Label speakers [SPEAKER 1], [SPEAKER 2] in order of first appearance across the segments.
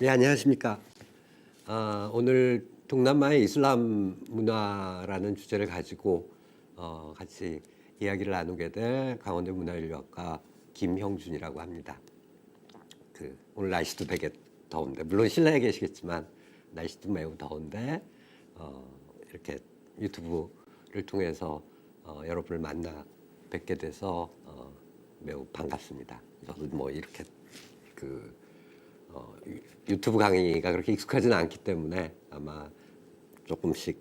[SPEAKER 1] 네, 안녕하십니까. 오늘 동남아의 이슬람 문화라는 주제를 가지고 같이 이야기를 나누게 될 강원대 문화인류학과 김형준이라고 합니다. 오늘 날씨도 되게 더운데, 물론 실내에 계시겠지만 날씨도 매우 더운데 이렇게 유튜브를 통해서 여러분을 만나 뵙게 돼서 매우 반갑습니다. 저도 뭐 이렇게 유튜브 강의가 그렇게 익숙하지는 않기 때문에 아마 조금씩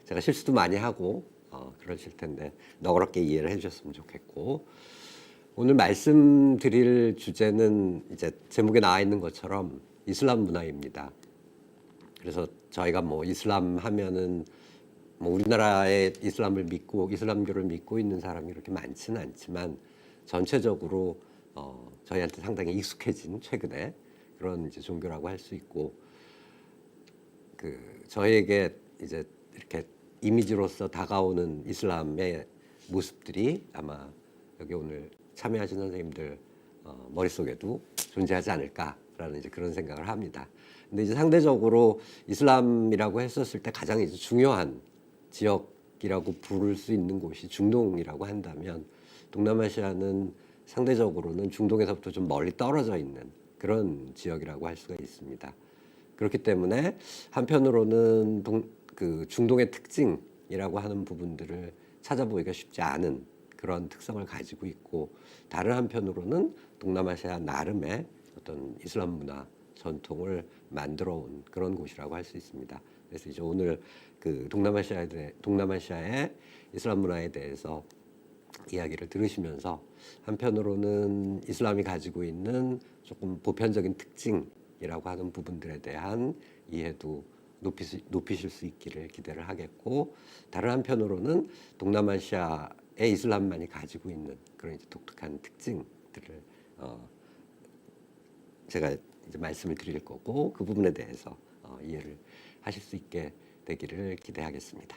[SPEAKER 1] 제가 실수도 많이 하고 그러실 텐데 너그럽게 이해를 해주셨으면 좋겠고, 오늘 말씀드릴 주제는 이제 제목에 나와 있는 것처럼 이슬람 문화입니다. 그래서 저희가 뭐 이슬람 하면은 뭐 우리나라에 이슬람을 믿고 이슬람교를 믿고 있는 사람이 그렇게 많지는 않지만 전체적으로 저희한테 상당히 익숙해진 최근에 그런 이제 종교라고 할 수 있고, 저희에게 이제 이렇게 이미지로서 다가오는 이슬람의 모습들이 아마 여기 오늘 참여하신 선생님들 머릿속에도 존재하지 않을까라는 이제 그런 생각을 합니다. 근데 이제 상대적으로 이슬람이라고 했었을 때 가장 이제 중요한 지역이라고 부를 수 있는 곳이 중동이라고 한다면, 동남아시아는 상대적으로는 중동에서부터 좀 멀리 떨어져 있는 그런 지역이라고 할 수가 있습니다. 그렇기 때문에 한편으로는 중동의 특징이라고 하는 부분들을 찾아보기가 쉽지 않은 그런 특성을 가지고 있고, 다른 한편으로는 동남아시아 나름의 어떤 이슬람 문화 전통을 만들어 온 그런 곳이라고 할 수 있습니다. 그래서 이제 오늘 동남아시아의 이슬람 문화에 대해서 이야기를 들으시면서 한편으로는 이슬람이 가지고 있는 조금 보편적인 특징이라고 하는 부분들에 대한 이해도 높이실 수 있기를 기대를 하겠고, 다른 한편으로는 동남아시아의 이슬람만이 가지고 있는 그런 이제 독특한 특징들을 제가 이제 말씀을 드릴 거고, 그 부분에 대해서 이해를 하실 수 있게 되기를 기대하겠습니다.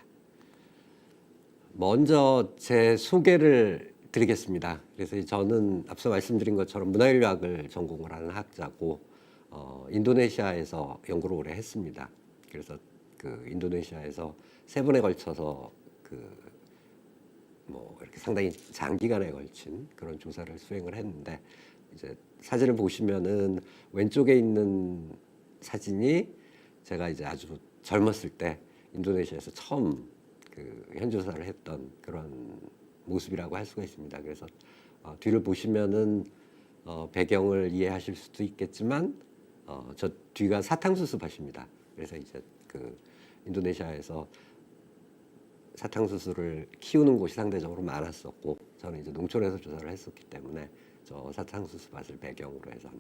[SPEAKER 1] 먼저 제 소개를 드리겠습니다. 그래서 저는 앞서 말씀드린 것처럼 문화인류학을 전공을 하는 학자고, 인도네시아에서 연구를 오래 했습니다. 그래서 인도네시아에서 3번에 걸쳐서 뭐 이렇게 상당히 장기간에 걸친 그런 조사를 수행을 했는데, 이제 사진을 보시면은 왼쪽에 있는 사진이 제가 이제 아주 젊었을 때 인도네시아에서 처음 현조사를 했던 그런 모습이라고 할 수가 있습니다. 그래서 뒤를 보시면은 배경을 이해하실 수도 있겠지만 저 뒤가 사탕수수 밭입니다. 그래서 이제 인도네시아에서 사탕수수를 키우는 곳이 상대적으로 많았었고, 저는 이제 농촌에서 조사를 했었기 때문에 저 사탕수수 밭을 배경으로 해서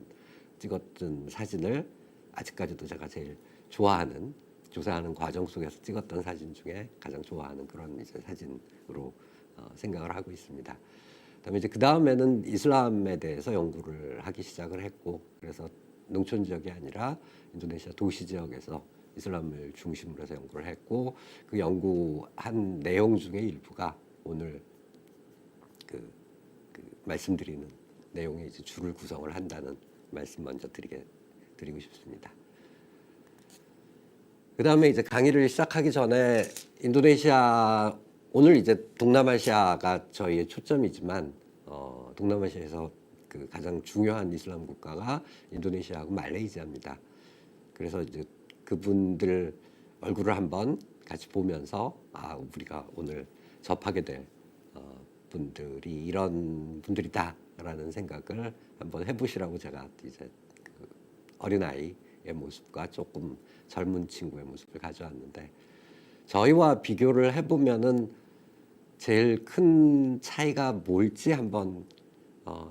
[SPEAKER 1] 찍었던 사진을 아직까지도 제가 제일 좋아하는, 조사하는 과정 속에서 찍었던 사진 중에 가장 좋아하는 그런 이제 사진으로 생각을 하고 있습니다. 그다음에 이제 그 다음에는 이슬람에 대해서 연구를 하기 시작을 했고, 그래서 농촌 지역이 아니라 인도네시아 도시 지역에서 이슬람을 중심으로 해서 연구를 했고, 그 연구한 내용 중에 일부가 오늘 말씀드리는 내용의 이제 주를 구성을 한다는 말씀 먼저 드리고 싶습니다. 그 다음에 이제 강의를 시작하기 전에 인도네시아, 오늘 이제 동남아시아가 저희의 초점이지만 동남아시아에서 가장 중요한 이슬람 국가가 인도네시아하고 말레이시아입니다. 그래서 이제 그분들 얼굴을 한번 같이 보면서 우리가 오늘 접하게 될 분들이 이런 분들이다라는 생각을 한번 해보시라고 제가 이제 어린아이의 모습과 조금 젊은 친구의 모습을 가져왔는데, 저희와 비교를 해보면은 제일 큰 차이가 뭘지 한번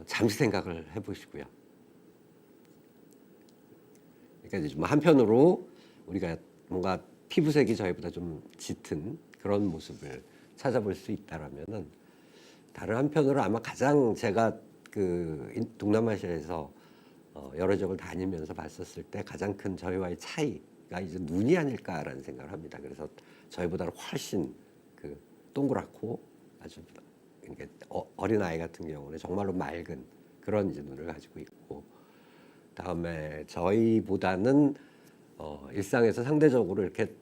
[SPEAKER 1] 잠시 생각을 해보시고요. 그러니까 이제 뭐 한편으로 우리가 뭔가 피부색이 저희보다 좀 짙은 그런 모습을 찾아볼 수 있다라면은, 다른 한편으로 아마 가장 제가 동남아시아에서 여러 지역을 다니면서 봤었을 때 가장 큰 저희와의 차이가 이제 눈이 아닐까라는 생각을 합니다. 그래서 저희보다는 훨씬 동그랗고 아주 어린 아이 같은 경우는 정말로 맑은 그런 이제 눈을 가지고 있고, 다음에 저희보다는 일상에서 상대적으로 이렇게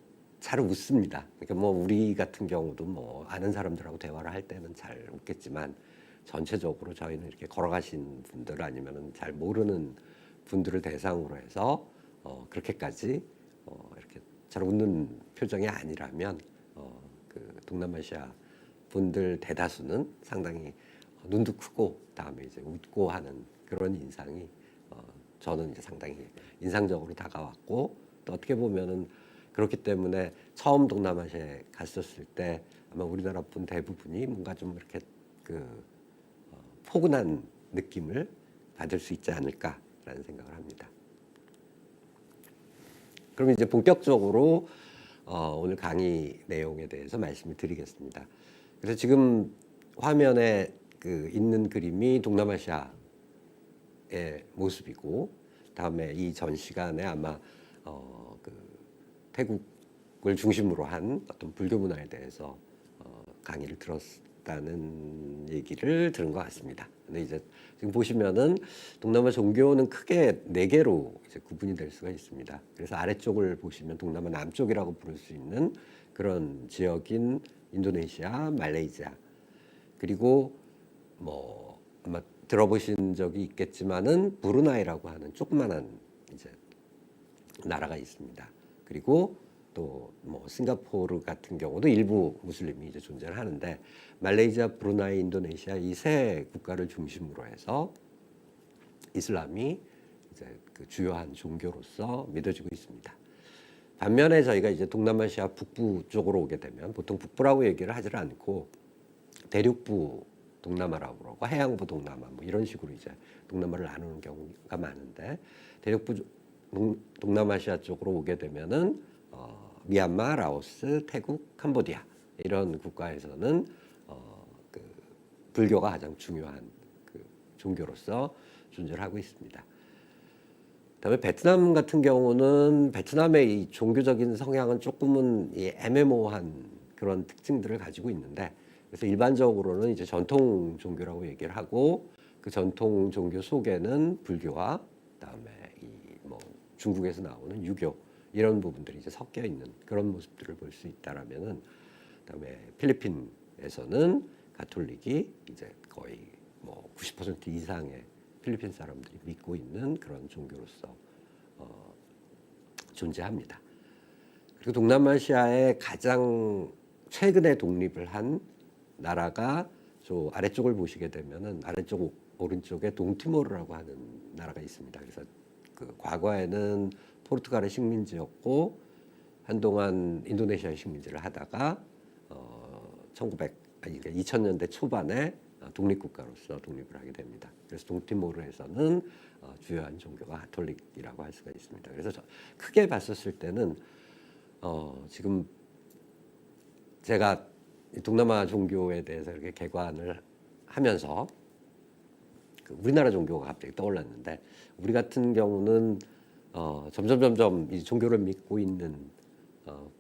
[SPEAKER 1] 잘 웃습니다. 그러니까 뭐 우리 같은 경우도 뭐 아는 사람들하고 대화를 할 때는 잘 웃겠지만 전체적으로 저희는 이렇게 걸어가신 분들 아니면은 잘 모르는 분들을 대상으로 해서 그렇게까지 이렇게 잘 웃는 표정이 아니라면 그 동남아시아 분들 대다수는 상당히 눈도 크고 다음에 이제 웃고 하는 그런 인상이 저는 이제 상당히 인상적으로 다가왔고 또 어떻게 보면은 그렇기 때문에 처음 동남아시아에 갔었을 때 아마 우리나라 분 대부분이 뭔가 좀 이렇게 그 포근한 느낌을 받을 수 있지 않을까라는 생각을 합니다. 그럼 이제 본격적으로 오늘 강의 내용에 대해서 말씀을 드리겠습니다. 그래서 지금 화면에 그 있는 그림이 동남아시아의 모습이고, 다음에 이 전 시간에 아마 그 태국을 중심으로 한 어떤 불교 문화에 대해서 강의를 들었다는 얘기를 들은 것 같습니다. 근데 이제 지금 보시면은 동남아 종교는 크게 4개로 이제 구분이 될 수가 있습니다. 그래서 아래쪽을 보시면 동남아 남쪽이라고 부를 수 있는 그런 지역인 인도네시아, 말레이시아, 그리고 뭐 아마 들어보신 적이 있겠지만은 브루나이라고 하는 조그만한 이제 나라가 있습니다. 그리고 또 뭐 싱가포르 같은 경우도 일부 무슬림이 이제 존재를 하는데, 말레이시아, 브루나이, 인도네시아 이 세 국가를 중심으로 해서 이슬람이 이제 그 주요한 종교로서 믿어지고 있습니다. 반면에 저희가 이제 동남아시아 북부 쪽으로 오게 되면 보통 북부라고 얘기를 하지를 않고 대륙부 동남아라고 그러고 해양부 동남아 뭐 이런 식으로 이제 동남아를 나누는 경우가 많은데, 대륙부 동남아시아 쪽으로 오게 되면은 미얀마, 라오스, 태국, 캄보디아 이런 국가에서는 그 불교가 가장 중요한 그 종교로서 존재를 하고 있습니다. 그다음에 베트남 같은 경우는 베트남의 이 종교적인 성향은 조금은 이 애매모호한 그런 특징들을 가지고 있는데, 그래서 일반적으로는 이제 전통 종교라고 얘기를 하고 그 전통 종교 속에는 불교와 그다음에 이 뭐 중국에서 나오는 유교 이런 부분들이 이제 섞여 있는 그런 모습들을 볼 수 있다라면은, 그다음에 필리핀에서는 가톨릭이 이제 거의 뭐 90% 이상의 필리핀 사람들이 믿고 있는 그런 종교로서 존재합니다. 그리고 동남아시아의 가장 최근에 독립을 한 나라가 저 아래쪽을 보시게 되면은 아래쪽 오른쪽에 동티모르라고 하는 나라가 있습니다. 그래서 그 과거에는 포르투갈의 식민지였고 한동안 인도네시아의 식민지를 하다가 2000년대 초반에 독립국가로서 독립을 하게 됩니다. 그래서 동티모르에서는 주요한 종교가 가톨릭이라고 할 수가 있습니다. 그래서 크게 봤었을 때는 지금 제가 동남아 종교에 대해서 이렇게 개관을 하면서 그 우리나라 종교가 갑자기 떠올랐는데, 우리 같은 경우는 점점 이 종교를 믿고 있는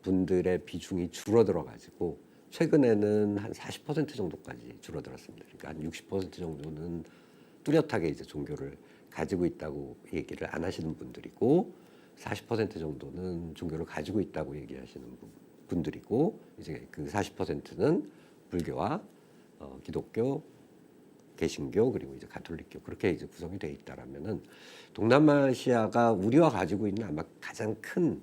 [SPEAKER 1] 분들의 비중이 줄어들어 가지고 최근에는 한 40% 정도까지 줄어들었습니다. 그러니까 한 60% 정도는 뚜렷하게 이제 종교를 가지고 있다고 얘기를 안 하시는 분들이고, 40% 정도는 종교를 가지고 있다고 얘기하시는 분들이고, 이제 그 40%는 불교와 기독교, 개신교, 그리고 이제 가톨릭교 그렇게 이제 구성이 되어 있다라면은 동남아시아가 우리와 가지고 있는 아마 가장 큰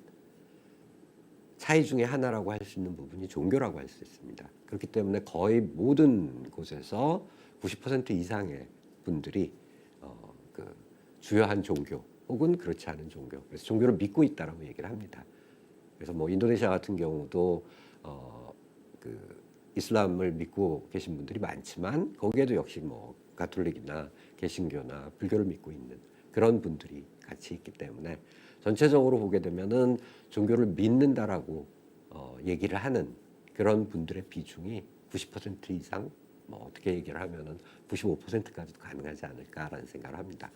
[SPEAKER 1] 차이 중에 하나라고 할 수 있는 부분이 종교라고 할 수 있습니다. 그렇기 때문에 거의 모든 곳에서 90% 이상의 분들이 그 주요한 종교 혹은 그렇지 않은 종교, 그래서 종교를 믿고 있다라고 얘기를 합니다. 그래서 뭐 인도네시아 같은 경우도 그 이슬람을 믿고 계신 분들이 많지만 거기에도 역시 뭐 가톨릭이나 개신교나 불교를 믿고 있는 그런 분들이 같이 있기 때문에 전체적으로 보게 되면은 종교를 믿는다라고 얘기를 하는 그런 분들의 비중이 90% 이상, 뭐 어떻게 얘기를 하면은 95%까지도 가능하지 않을까라는 생각을 합니다.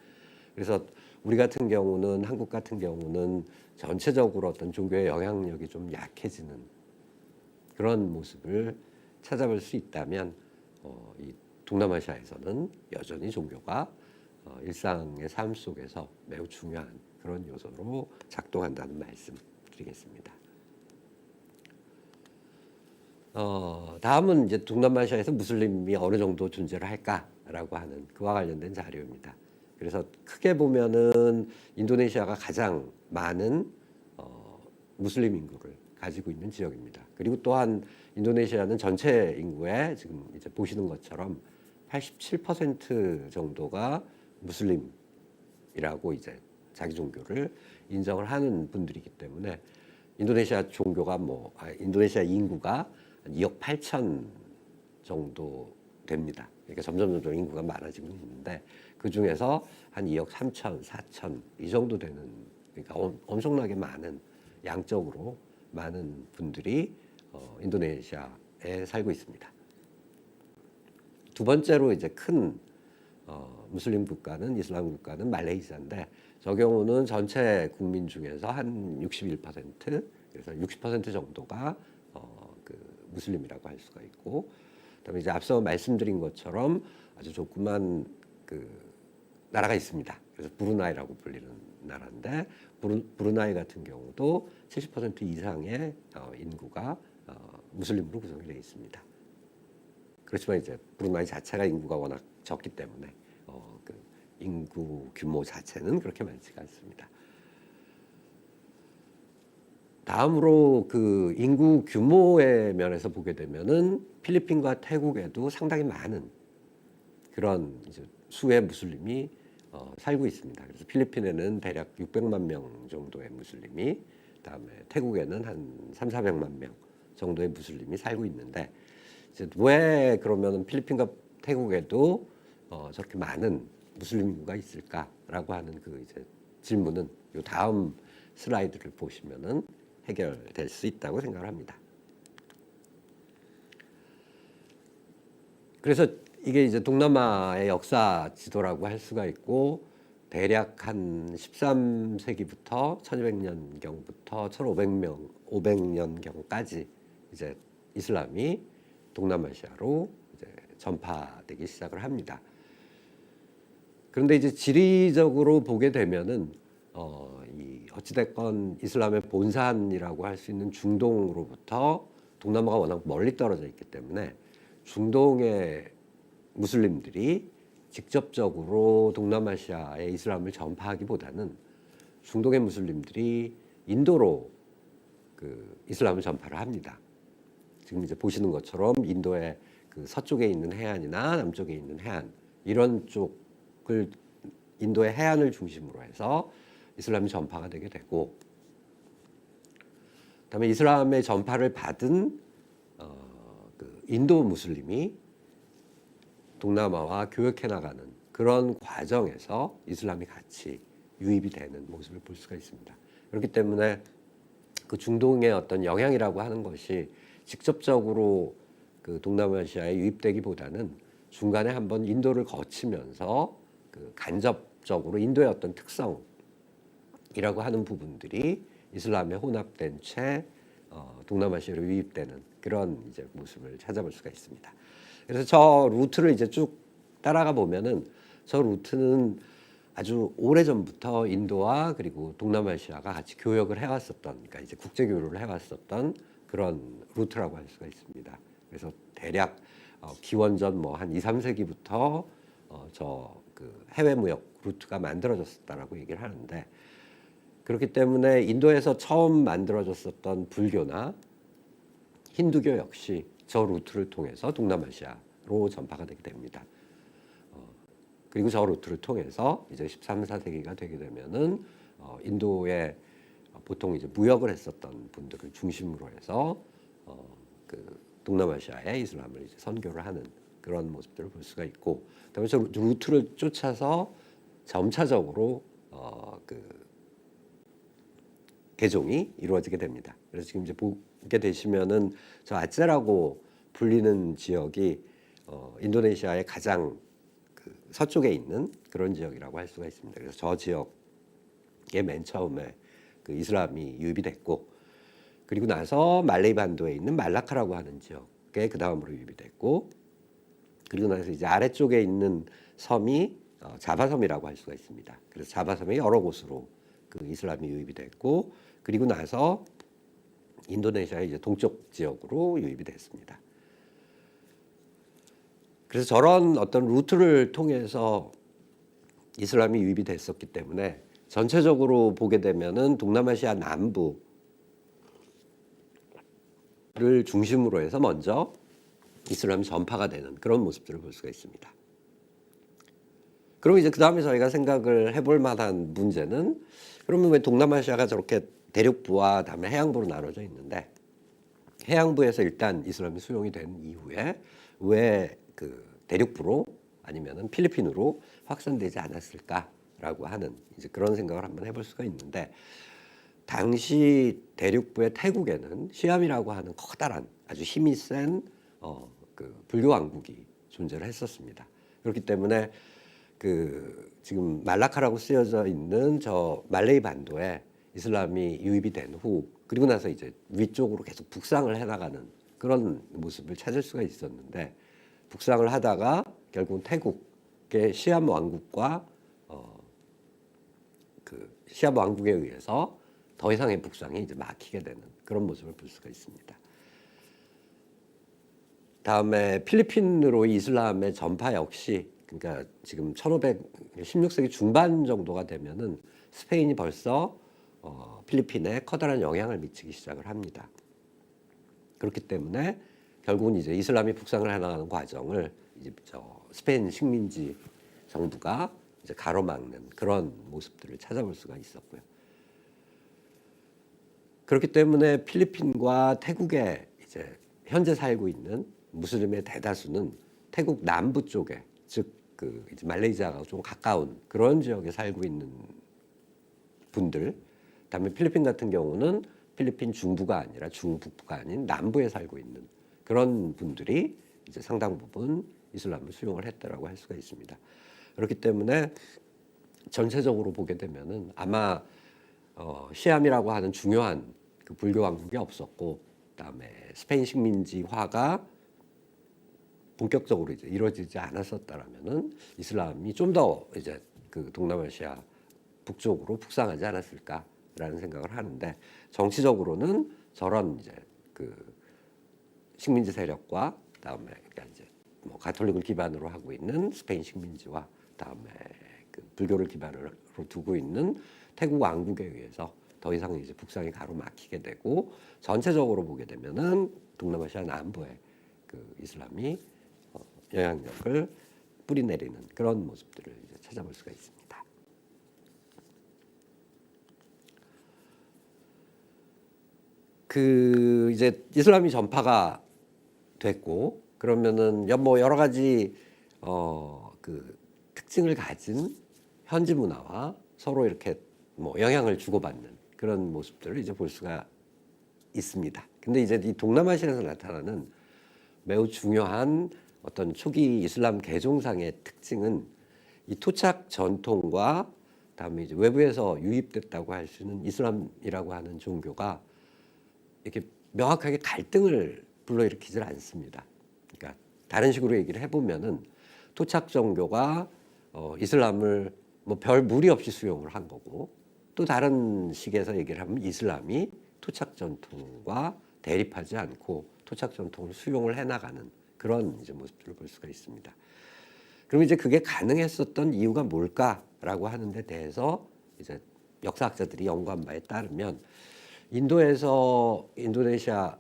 [SPEAKER 1] 그래서 우리 같은 경우는, 한국 같은 경우는 전체적으로 어떤 종교의 영향력이 좀 약해지는 그런 모습을 찾아볼 수 있다면 이 동남아시아에서는 여전히 종교가 일상의 삶 속에서 매우 중요한 그런 요소로 작동한다는 말씀 드리겠습니다. 다음은 이제 동남아시아에서 무슬림이 어느 정도 존재를 할까라고 하는 그와 관련된 자료입니다. 그래서 크게 보면은 인도네시아가 가장 많은 무슬림 인구를 가지고 있는 지역입니다. 그리고 또한 인도네시아는 전체 인구의 지금 이제 보시는 것처럼 87% 정도가 무슬림이라고 이제 자기 종교를 인정을 하는 분들이기 때문에 인도네시아 종교가 인도네시아 인구가 한 2억 8천 정도 됩니다. 그러니까 점점 인구가 많아지고 있는데 그 중에서 한 2억 3천, 4천 이 정도 되는 그러니까 엄청나게 많은 양적으로 많은 분들이 인도네시아에 살고 있습니다. 두 번째로 이제 큰 무슬림 국가는 이슬람 국가는 말레이시아인데 저 경우는 전체 국민 중에서 한 61% 그래서 60% 정도가 그 무슬림이라고 할 수가 있고 그다음에 이제 앞서 말씀드린 것처럼 아주 조그만 그 나라가 있습니다. 그래서 브루나이라고 불리는 나라인데 브루나이 같은 경우도 70% 이상의 인구가 무슬림으로 구성이 되어 있습니다. 그렇지만 이제 브루나이 자체가 인구가 워낙 적기 때문에 그 인구 규모 자체는 그렇게 많지가 않습니다. 다음으로 그 인구 규모의 면에서 보게 되면은 필리핀과 태국에도 상당히 많은 그런 이제 수의 무슬림이 살고 있습니다. 그래서 필리핀에는 대략 600만 명 정도의 무슬림이, 그다음에 태국에는 한 3,400만 명 정도의 무슬림이 살고 있는데 이제 왜 그러면은 필리핀과 태국에도 저렇게 많은 무슬림 인구가 있을까라고 하는 그 이제 질문은 요 다음 슬라이드를 보시면은 해결될 수 있다고 생각을 합니다. 그래서 이게 이제 동남아의 역사 지도라고 할 수가 있고 대략 한 13세기부터 1200년경부터 1500년경까지 이제 이슬람이 동남아시아로 이제 전파되기 시작을 합니다. 그런데 이제 지리적으로 보게 되면은 어찌됐건 이슬람의 본산이라고 할 수 있는 중동으로부터 동남아가 워낙 멀리 떨어져 있기 때문에 중동의 무슬림들이 직접적으로 동남아시아에 이슬람을 전파하기보다는 중동의 무슬림들이 인도로 그 이슬람을 전파를 합니다. 지금 이제 보시는 것처럼 인도의 그 서쪽에 있는 해안이나 남쪽에 있는 해안 이런 쪽을 인도의 해안을 중심으로 해서 이슬람이 전파가 되게 되고, 그다음에 이슬람의 전파를 받은 그 인도 무슬림이 동남아와 교역해 나가는 그런 과정에서 이슬람이 같이 유입이 되는 모습을 볼 수가 있습니다. 그렇기 때문에 그 중동의 어떤 영향이라고 하는 것이 직접적으로 그 동남아시아에 유입되기보다는 중간에 한번 인도를 거치면서 그 간접적으로 인도의 어떤 특성이라고 하는 부분들이 이슬람에 혼합된 채 동남아시아로 유입되는 그런 이제 모습을 찾아볼 수가 있습니다. 그래서 저 루트를 이제 쭉 따라가 보면은 저 루트는 아주 오래전부터 인도와 그리고 동남아시아가 같이 교역을 해왔었던, 그러니까 이제 국제 교류를 해왔었던 그런 루트라고 할 수가 있습니다. 그래서 대략 기원전 뭐 한 2, 3세기부터 저 그 해외 무역 루트가 만들어졌었다라고 얘기를 하는데, 그렇기 때문에 인도에서 처음 만들어졌었던 불교나 힌두교 역시 저 루트를 통해서 동남아시아로 전파가 되게 됩니다. 그리고 저 루트를 통해서 이제 13, 14세기가 되게 되면은 인도에 보통 이제 무역을 했었던 분들을 중심으로 해서 그 동남아시아에 이슬람을 이제 선교를 하는 그런 모습들을 볼 수가 있고, 그다음에 저 루트를 쫓아서 점차적으로 그 개종이 이루어지게 됩니다. 그래서 지금 이제 보게 되시면은 저 아제라고 불리는 지역이 인도네시아의 가장 그 서쪽에 있는 그런 지역이라고 할 수가 있습니다. 그래서 저 지역에 맨 처음에 그 이슬람이 유입이 됐고, 그리고 나서 말레이 반도에 있는 말라카라고 하는 지역에 그 다음으로 유입이 됐고, 그리고 나서 이제 아래쪽에 있는 섬이 자바섬이라고 할 수가 있습니다. 그래서 자바섬의 여러 곳으로 그 이슬람이 유입이 됐고, 그리고 나서 인도네시아의 이제 동쪽 지역으로 유입이 됐습니다. 그래서 저런 어떤 루트를 통해서 이슬람이 유입이 됐었기 때문에 전체적으로 보게 되면은 동남아시아 남부를 중심으로 해서 먼저 이슬람이 전파가 되는 그런 모습들을 볼 수가 있습니다. 그리고 이제 그 다음에 저희가 생각을 해볼 만한 문제는, 그러면 왜 동남아시아가 저렇게 대륙부와 다음에 해양부로 나눠져 있는데, 해양부에서 일단 이슬람이 수용이 된 이후에 왜 그 대륙부로 아니면은 필리핀으로 확산되지 않았을까라고 하는 이제 그런 생각을 한번 해볼 수가 있는데, 당시 대륙부의 태국에는 시암이라고 하는 커다란 아주 힘이 센 그 불교 왕국이 존재를 했었습니다. 그렇기 때문에 그 지금 말라카라고 쓰여져 있는 저 말레이 반도에 이슬람이 유입이 된 후, 그리고 나서 이제 위쪽으로 계속 북상을 해나가는 그런 모습을 찾을 수가 있었는데, 북상을 하다가 결국은 태국의 시암 왕국과 그 시암 왕국에 의해서 더 이상의 북상이 이제 막히게 되는 그런 모습을 볼 수가 있습니다. 다음에 필리핀으로 이슬람의 전파 역시, 그러니까 지금 16세기 중반 정도가 되면은 스페인이 벌써 필리핀에 커다란 영향을 미치기 시작을 합니다. 그렇기 때문에 결국은 이제 이슬람이 북상을 해나가는 과정을 이제 스페인 식민지 정부가 이제 가로막는 그런 모습들을 찾아볼 수가 있었고요. 그렇기 때문에 필리핀과 태국에 이제 현재 살고 있는 무슬림의 대다수는 태국 남부 쪽에, 즉 그 이제 말레이시아가 좀 가까운 그런 지역에 살고 있는 분들, 그다음에 필리핀 같은 경우는 필리핀 중부가 아니라 중북부가 아닌 남부에 살고 있는 그런 분들이 이제 상당 부분 이슬람을 수용을 했다라고 할 수가 있습니다. 그렇기 때문에 전체적으로 보게 되면은 아마 시암이라고 하는 중요한 그 불교 왕국이 없었고, 그다음에 스페인 식민지화가 본격적으로 이제 이루어지지 않았었다라면은 이슬람이 좀 더 이제 그 동남아시아 북쪽으로 북상하지 않았을까라는 생각을 하는데, 정치적으로는 저런 이제 그 식민지 세력과 그다음에 그러니까 이제 뭐 가톨릭을 기반으로 하고 있는 스페인 식민지와 그다음에 그 불교를 기반으로 두고 있는 태국 왕국에 의해서 더 이상 이제 북상이 가로막히게 되고, 전체적으로 보게 되면은 동남아시아 남부에 그 이슬람이 영향력을 뿌리내리는 그런 모습들을 이제 찾아볼 수가 있습니다. 그 이제 이슬람이 전파가 됐고, 그러면은 뭐 여러 가지 그 특징을 가진 현지 문화와 서로 이렇게 뭐 영향을 주고받는 그런 모습들을 이제 볼 수가 있습니다. 근데 이제 이 동남아시아에서 나타나는 매우 중요한 어떤 초기 이슬람 개종상의 특징은 이 토착 전통과 다음에 이제 외부에서 유입됐다고 할 수 있는 이슬람이라고 하는 종교가 이렇게 명확하게 갈등을 불러일으키질 않습니다. 그러니까 다른 식으로 얘기를 해보면은 토착 종교가 이슬람을 뭐 별 무리 없이 수용을 한 거고, 또 다른 식에서 얘기를 하면 이슬람이 토착 전통과 대립하지 않고 토착 전통을 수용을 해나가는 그런 이제 모습들을 볼 수가 있습니다. 그럼 이제 그게 가능했었던 이유가 뭘까라고 하는 데 대해서 이제 역사학자들이 연구한 바에 따르면, 인도에서 인도네시아,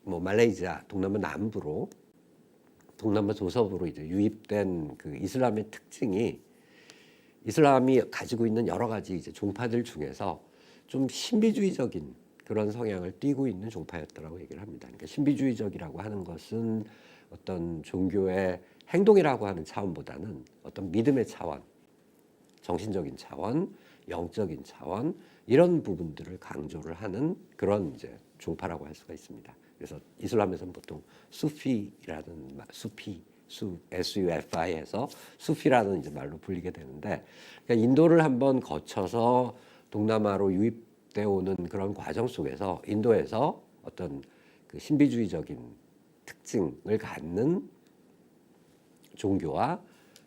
[SPEAKER 1] 뭐 말레이시아, 동남아 남부로 동남아 도서부로 이제 유입된 그 이슬람의 특징이, 이슬람이 가지고 있는 여러 가지 이제 종파들 중에서 좀 신비주의적인 그런 성향을 띠고 있는 종파였다라고 얘기를 합니다. 그러니까 신비주의적이라고 하는 것은 어떤 종교의 행동이라고 하는 차원보다는 어떤 믿음의 차원, 정신적인 차원, 영적인 차원, 이런 부분들을 강조를 하는 그런 이제 종파라고 할 수가 있습니다. 그래서 이슬람에서는 보통 수피라는 SUFI에서 수피라는 이제 말로 불리게 되는데, 그러니까 인도를 한번 거쳐서 동남아로 유입되어 오는 그런 과정 속에서 인도에서 어떤 그 신비주의적인 특징을 갖는 종교와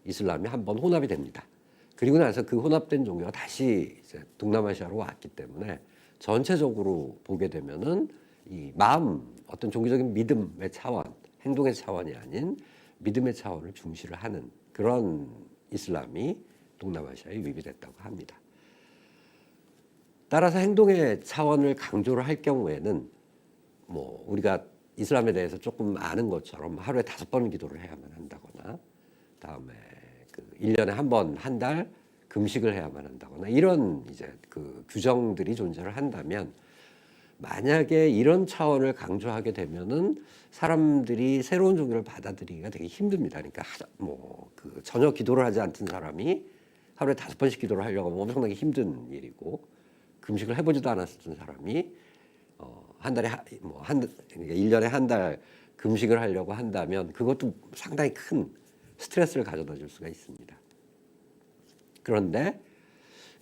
[SPEAKER 1] 이슬람이 한번 혼합이 됩니다. 그리고 나서 그 혼합된 종교가 다시 이제 동남아시아로 왔기 때문에 전체적으로 보게 되면은 이 마음, 어떤 종교적인 믿음의 차원, 행동의 차원이 아닌 믿음의 차원을 중시를 하는 그런 이슬람이 동남아시아에 유입이 됐다고 합니다. 따라서 행동의 차원을 강조를 할 경우에는 뭐 우리가 이슬람에 대해서 조금 아는 것처럼 하루에 5번 기도를 해야만 한다거나, 다음에 그 1년에 한 번, 한 달 금식을 해야만 한다거나, 이런 이제 그 규정들이 존재를 한다면, 만약에 이런 차원을 강조하게 되면은 사람들이 새로운 종교를 받아들이기가 되게 힘듭니다. 그러니까 뭐 그 전혀 기도를 하지 않던 사람이 하루에 5번씩 기도를 하려고 하면 엄청나게 힘든 일이고, 금식을 해보지도 않았던 사람이 한 달에 그러니까 1년에 한 달 금식을 하려고 한다면 그것도 상당히 큰 스트레스를 가져다 줄 수가 있습니다. 그런데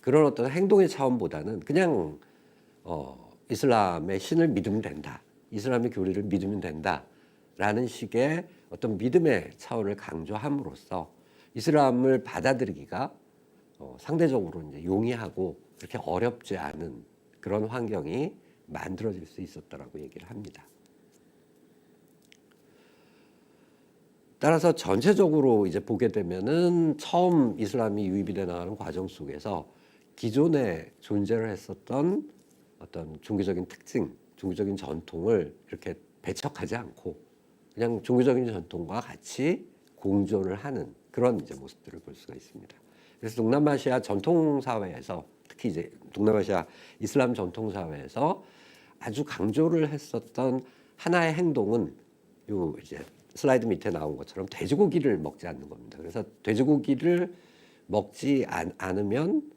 [SPEAKER 1] 그런 어떤 행동의 차원보다는 그냥 이슬람의 신을 믿으면 된다, 이슬람의 교리를 믿으면 된다라는 식의 어떤 믿음의 차원을 강조함으로써 이슬람을 받아들이기가 상대적으로 이제 용이하고 그렇게 어렵지 않은 그런 환경이 만들어질 수 있었다라고 얘기를 합니다. 따라서 전체적으로 이제 보게 되면은 처음 이슬람이 유입이 돼 나가는 과정 속에서 기존에 존재를 했었던 어떤 종교적인 특징, 종교적인 전통을 이렇게 배척하지 않고 그냥 종교적인 전통과 같이 공존을 하는 그런 이제 모습들을 볼 수가 있습니다. 그래서 동남아시아 전통 사회에서, 특히 이제 동남아시아 이슬람 전통 사회에서 아주 강조를 했었던 하나의 행동은 요 이제 슬라이드 밑에 나온 것처럼 돼지고기를 먹지 않는 겁니다. 그래서 돼지고기를 먹지 않으면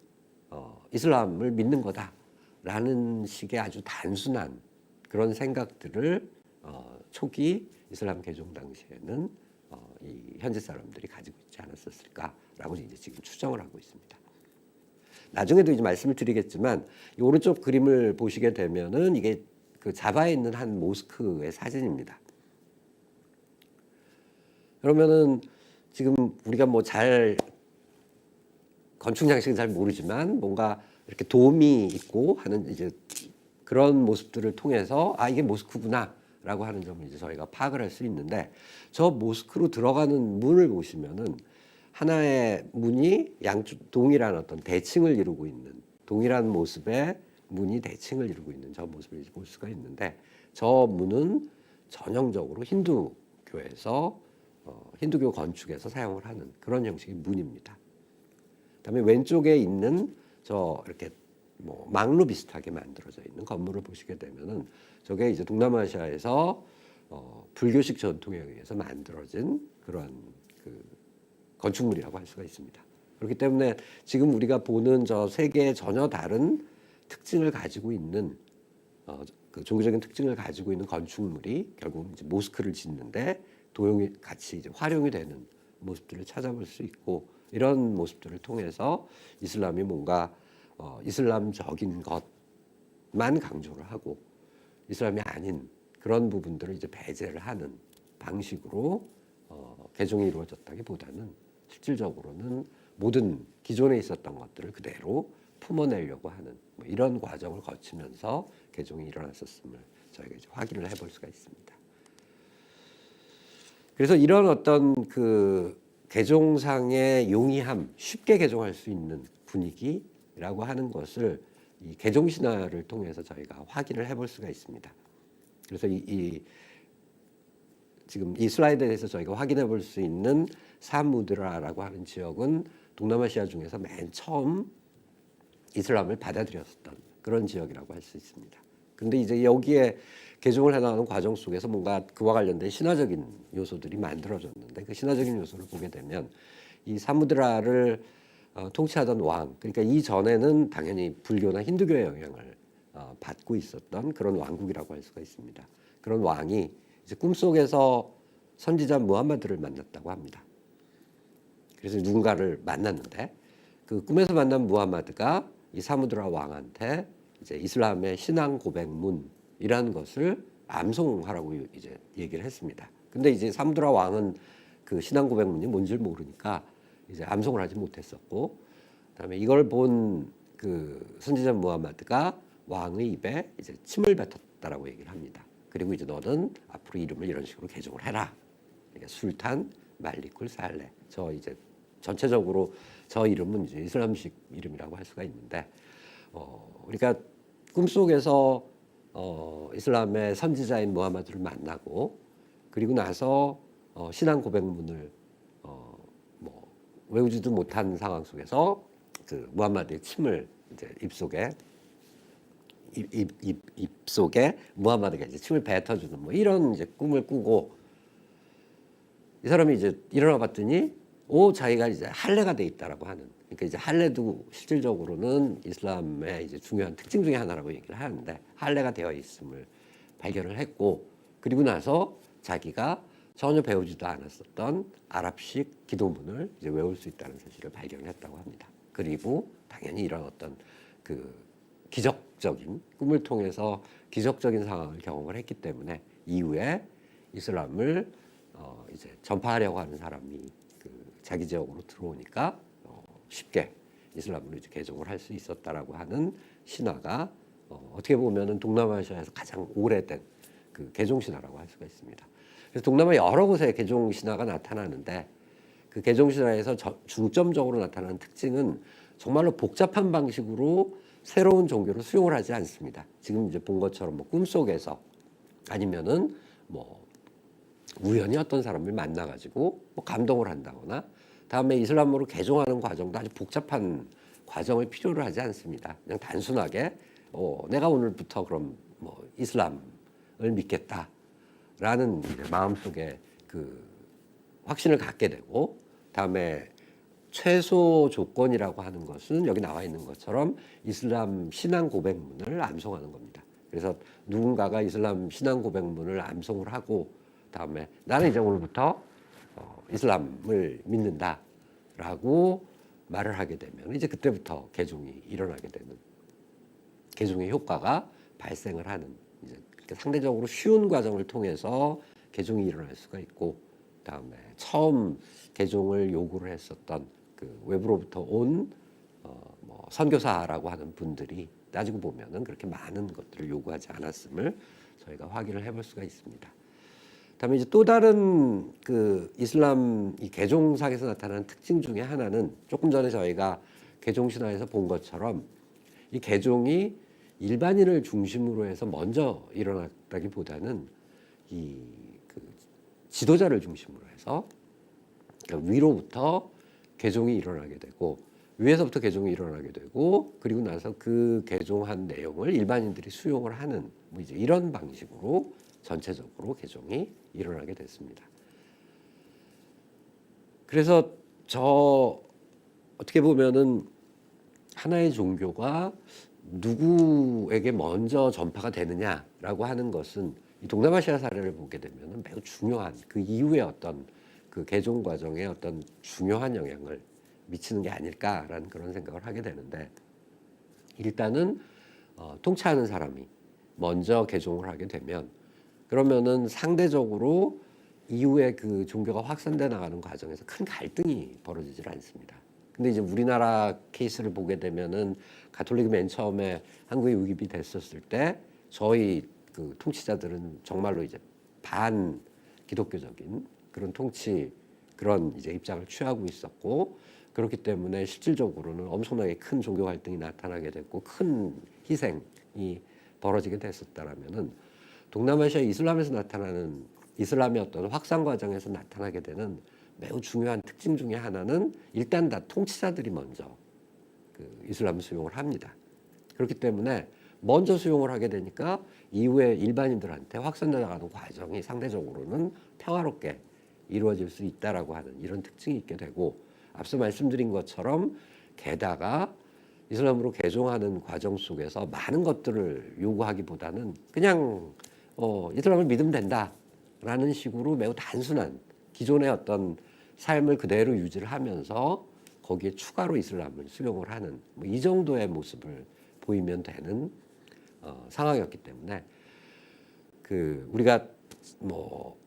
[SPEAKER 1] 이슬람을 믿는 거다라는 식의 아주 단순한 그런 생각들을 초기 이슬람 개종 당시에는 이 현지 사람들이 가지고 있지 않았었을까라고 이제 지금 추정을 하고 있습니다. 나중에도 이제 말씀을 드리겠지만 이 오른쪽 그림을 보시게 되면은 이게 그 자바에 있는 한 모스크의 사진입니다. 그러면은 지금 우리가 뭐 잘 건축 양식은 잘 모르지만 뭔가 이렇게 돔이 있고 하는 이제 그런 모습들을 통해서 아, 이게 모스크구나라고 하는 점을 이제 저희가 파악을 할 수 있는데, 저 모스크로 들어가는 문을 보시면은 하나의 문이 양쪽 동일한 어떤 대칭을 이루고 있는, 동일한 모습의 문이 대칭을 이루고 있는 저 모습을 볼 수가 있는데, 저 문은 전형적으로 힌두교에서 힌두교 건축에서 사용을 하는 그런 형식의 문입니다. 그다음에 왼쪽에 있는 저 이렇게 뭐 망루 비슷하게 만들어져 있는 건물을 보시게 되면은 저게 이제 동남아시아에서 불교식 전통에 의해서 만들어진 그런 그 건축물이라고 할 수가 있습니다. 그렇기 때문에 지금 우리가 보는 저 세 개의 전혀 다른 특징을 가지고 있는 그 종교적인 특징을 가지고 있는 건축물이 결국 이제 모스크를 짓는데 도용이 같이 이제 활용이 되는 모습들을 찾아볼 수 있고, 이런 모습들을 통해서 이슬람이 뭔가 이슬람적인 것만 강조를 하고 이슬람이 아닌 그런 부분들을 이제 배제를 하는 방식으로 개종이 이루어졌다기보다는 실질적으로는 모든 기존에 있었던 것들을 그대로 품어내려고 하는 뭐 이런 과정을 거치면서 개종이 일어났었음을 저희가 이제 확인을 해볼 수가 있습니다. 그래서 이런 어떤 그 개종상의 용이함, 쉽게 개종할 수 있는 분위기라고 하는 것을 이 개종 신화를 통해서 저희가 확인을 해볼 수가 있습니다. 그래서 지금 이 슬라이드에서 저희가 확인해 볼 수 있는 사무드라라고 하는 지역은 동남아시아 중에서 맨 처음 이슬람을 받아들였었던 그런 지역이라고 할 수 있습니다. 근데 이제 여기에 개종을 해나가는 과정 속에서 뭔가 그와 관련된 신화적인 요소들이 만들어졌는데, 그 신화적인 요소를 보게 되면 이 사무드라를 통치하던 왕, 그러니까 이전에는 당연히 불교나 힌두교의 영향을 받고 있었던 그런 왕국이라고 할 수가 있습니다. 그런 왕이 이제 꿈속에서 선지자 무함마드를 만났다고 합니다. 그래서 누군가를 만났는데 그 꿈에서 만난 무함마드가 이 사무드라 왕한테 이제 이슬람의 신앙 고백문이라는 것을 암송하라고 이제 얘기를 했습니다. 근데 이제 사무드라 왕은 그 신앙 고백문이 뭔지 모르니까 이제 암송을 하지 못했었고, 그다음에 이걸 본 그 선지자 무함마드가 왕의 입에 이제 침을 뱉었다라고 얘기를 합니다. 그리고 이제 너는 앞으로 이름을 이런 식으로 개종을 해라. 그러니까 술탄 말리쿨 살레. 저 이제 전체적으로 저 이름은 이제 이슬람식 이름이라고 할 수가 있는데, 그러니까 꿈속에서 이슬람의 선지자인 무함마드를 만나고 그리고 나서 신앙 고백문을 뭐 외우지도 못한 상황 속에서 그 무함마드의 침을 이제 입속에 무함마드가 이제 침을 뱉어주는 뭐 이런 이제 꿈을 꾸고, 이 사람이 이제 일어나 봤더니 자기가 이제 할례가 돼 있다라고 하는, 그러니까 이제 할례도 실질적으로는 이슬람의 이제 중요한 특징 중에 하나라고 얘기를 하는데, 할례가 되어 있음을 발견을 했고, 그리고 나서 자기가 전혀 배우지도 않았었던 아랍식 기도문을 이제 외울 수 있다는 사실을 발견했다고 합니다. 그리고 당연히 이런 어떤 그 기적적인 꿈을 통해서 기적적인 상황을 경험을 했기 때문에 이후에 이슬람을 이제 전파하려고 하는 사람이 그 자기 지역으로 들어오니까 쉽게 이슬람으로 이제 개종을 할 수 있었다라고 하는 신화가 어떻게 보면은 동남아시아에서 가장 오래된 그 개종 신화라고 할 수가 있습니다. 그래서 동남아 여러 곳에 개종 신화가 나타나는데, 그 개종 신화에서 중점적으로 나타나는 특징은 정말로 복잡한 방식으로 새로운 종교를 수용을 하지 않습니다. 지금 이제 본 것처럼 뭐 꿈속에서 아니면은 뭐 우연히 어떤 사람을 만나가지고 뭐 감동을 한다거나, 다음에 이슬람으로 개종하는 과정도 아주 복잡한 과정을 필요로 하지 않습니다. 그냥 단순하게 내가 오늘부터 그럼 뭐 이슬람을 믿겠다라는 마음속에 그 확신을 갖게 되고, 다음에 최소 조건이라고 하는 것은 여기 나와 있는 것처럼 이슬람 신앙 고백문을 암송하는 겁니다. 그래서 누군가가 이슬람 신앙 고백문을 암송을 하고 다음에 나는 이제 오늘부터 이슬람을 믿는다라고 말을 하게 되면 이제 그때부터 개종이 일어나게 되는, 개종의 효과가 발생을 하는, 이제 상대적으로 쉬운 과정을 통해서 개종이 일어날 수가 있고, 다음에 처음 개종을 요구를 했었던 그 외부로부터 온 뭐 선교사라고 하는 분들이 따지고 보면은 그렇게 많은 것들을 요구하지 않았음을 저희가 확인을 해볼 수가 있습니다. 다음에 이제 또 다른 그 이슬람 이 개종상에서 나타나는 특징 중에 하나는, 조금 전에 저희가 개종 신화에서 본 것처럼 이 개종이 일반인을 중심으로 해서 먼저 일어났다기보다는 이 그 지도자를 중심으로 해서, 그러니까 위로부터 개종이 일어나게 되고 위에서부터 개종이 일어나게 되고, 그리고 나서 그 개종한 내용을 일반인들이 수용을 하는 뭐 이제 이런 방식으로 전체적으로 개종이 일어나게 됐습니다. 그래서 어떻게 보면은 하나의 종교가 누구에게 먼저 전파가 되느냐라고 하는 것은 이 동남아시아 사례를 보게 되면 매우 중요한, 그 이후에 어떤 그 개종 과정에 어떤 중요한 영향을 미치는 게 아닐까라는 그런 생각을 하게 되는데, 일단은 통치하는 사람이 먼저 개종을 하게 되면 그러면은 상대적으로 이후에 그 종교가 확산돼 나가는 과정에서 큰 갈등이 벌어지질 않습니다. 근데 이제 우리나라 케이스를 보게 되면은 가톨릭이 맨 처음에 한국에 유입이 됐었을 때 저희 그 통치자들은 정말로 이제 반 기독교적인 그런 통치, 그런 이제 입장을 취하고 있었고, 그렇기 때문에 실질적으로는 엄청나게 큰 종교 갈등이 나타나게 됐고 큰 희생이 벌어지게 됐었다라면은, 동남아시아 이슬람에서 나타나는 이슬람의 어떤 확산 과정에서 나타나게 되는 매우 중요한 특징 중에 하나는 일단 다 통치자들이 먼저 그 이슬람 수용을 합니다. 그렇기 때문에 먼저 수용을 하게 되니까 이후에 일반인들한테 확산돼 나가는 과정이 상대적으로는 평화롭게 이루어질 수 있다라고 하는 이런 특징이 있게 되고, 앞서 말씀드린 것처럼 게다가 이슬람으로 개종하는 과정 속에서 많은 것들을 요구하기보다는 그냥 이슬람을 믿으면 된다라는 식으로 매우 단순한 기존의 어떤 삶을 그대로 유지를 하면서 거기에 추가로 이슬람을 수용을 하는 뭐 이 정도의 모습을 보이면 되는 상황이었기 때문에, 그 우리가 뭐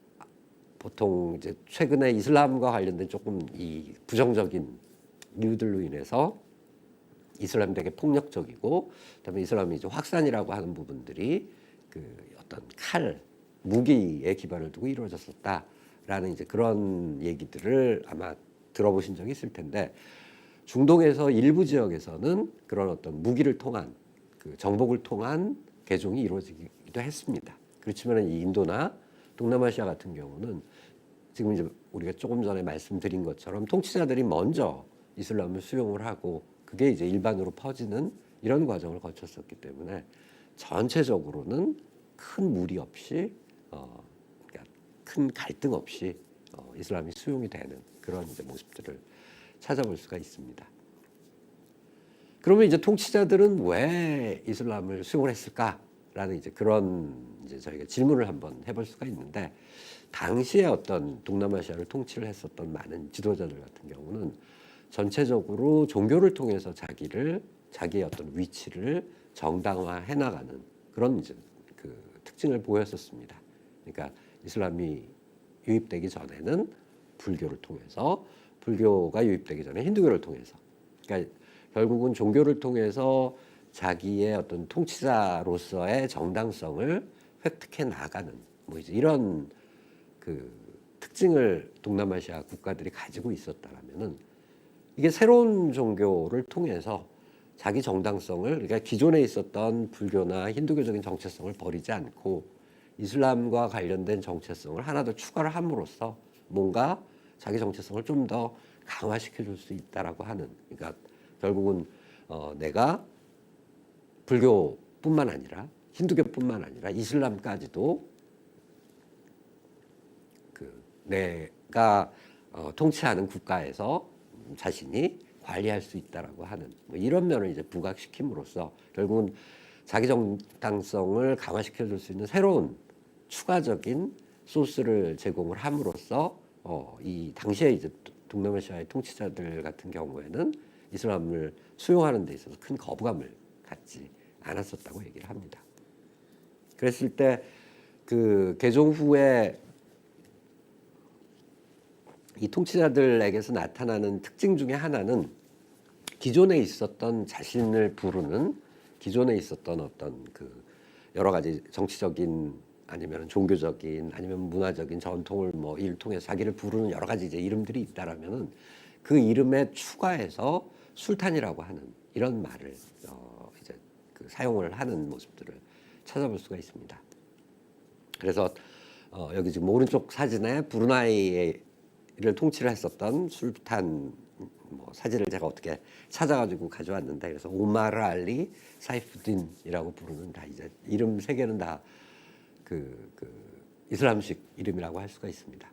[SPEAKER 1] 보통 이제 최근에 이슬람과 관련된 조금 이 부정적인 이유들로 인해서 이슬람이 되게 폭력적이고, 그다음에 이슬람이 이제 확산이라고 하는 부분들이 그 어떤 칼, 무기에 기반을 두고 이루어졌었다라는 이제 그런 얘기들을 아마 들어보신 적이 있을 텐데, 중동에서 일부 지역에서는 그런 어떤 무기를 통한 그 정복을 통한 개종이 이루어지기도 했습니다. 그렇지만 이 인도나 동남아시아 같은 경우는 지금 이제 우리가 조금 전에 말씀드린 것처럼 통치자들이 먼저 이슬람을 수용을 하고 그게 이제 일반으로 퍼지는 이런 과정을 거쳤었기 때문에 전체적으로는 큰 무리 없이 그러니까 큰 갈등 없이 이슬람이 수용이 되는 그런 이제 모습들을 찾아볼 수가 있습니다. 그러면 이제 통치자들은 왜 이슬람을 수용을 했을까라는 이제 그런 이제 저희가 질문을 한번 해볼 수가 있는데, 당시에 어떤 동남아시아를 통치를 했었던 많은 지도자들 같은 경우는 전체적으로 종교를 통해서 자기의 어떤 위치를 정당화해 나가는 그런 이제 그 특징을 보였었습니다. 그러니까 이슬람이 유입되기 전에는 불교를 통해서, 불교가 유입되기 전에 힌두교를 통해서, 그러니까 결국은 종교를 통해서 자기의 어떤 통치자로서의 정당성을 획득해 나가는 뭐 이제 이런 그 특징을 동남아시아 국가들이 가지고 있었다라면은, 이게 새로운 종교를 통해서 자기 정당성을, 그러니까 기존에 있었던 불교나 힌두교적인 정체성을 버리지 않고 이슬람과 관련된 정체성을 하나 더 추가를 함으로써 뭔가 자기 정체성을 좀 더 강화시켜 줄 수 있다라고 하는, 그러니까 결국은 내가 불교뿐만 아니라 힌두교뿐만 아니라 이슬람까지도 그 내가 통치하는 국가에서 자신이 관리할 수 있다라고 하는 뭐 이런 면을 이제 부각시킴으로써 결국은 자기 정당성을 강화시켜 줄 수 있는 새로운 추가적인 소스를 제공을 함으로써 이 당시에 이제 동남아시아의 통치자들 같은 경우에는 이슬람을 수용하는 데 있어서 큰 거부감을 갖지 않았었다고 얘기를 합니다. 그랬을 때 그 개종 후에 이 통치자들에게서 나타나는 특징 중에 하나는 기존에 있었던 자신을 부르는, 기존에 있었던 어떤 그 여러 가지 정치적인 아니면 종교적인 아니면 문화적인 전통을 뭐 이를 통해서 자기를 부르는 여러 가지 이제 이름들이 있다라면은 그 이름에 추가해서 술탄이라고 하는 이런 말을 이제 그 사용을 하는 모습들을 찾아볼 수가 있습니다. 그래서 여기 지금 오른쪽 사진에 브루나이를 통치를 했었던 술탄 뭐 사진을 제가 어떻게 찾아가지고 가져왔는데, 그래서 오마르 알리 사이프딘이라고 부르는, 다 이제 이름 세 개는 다 그 이슬람식 이름이라고 할 수가 있습니다.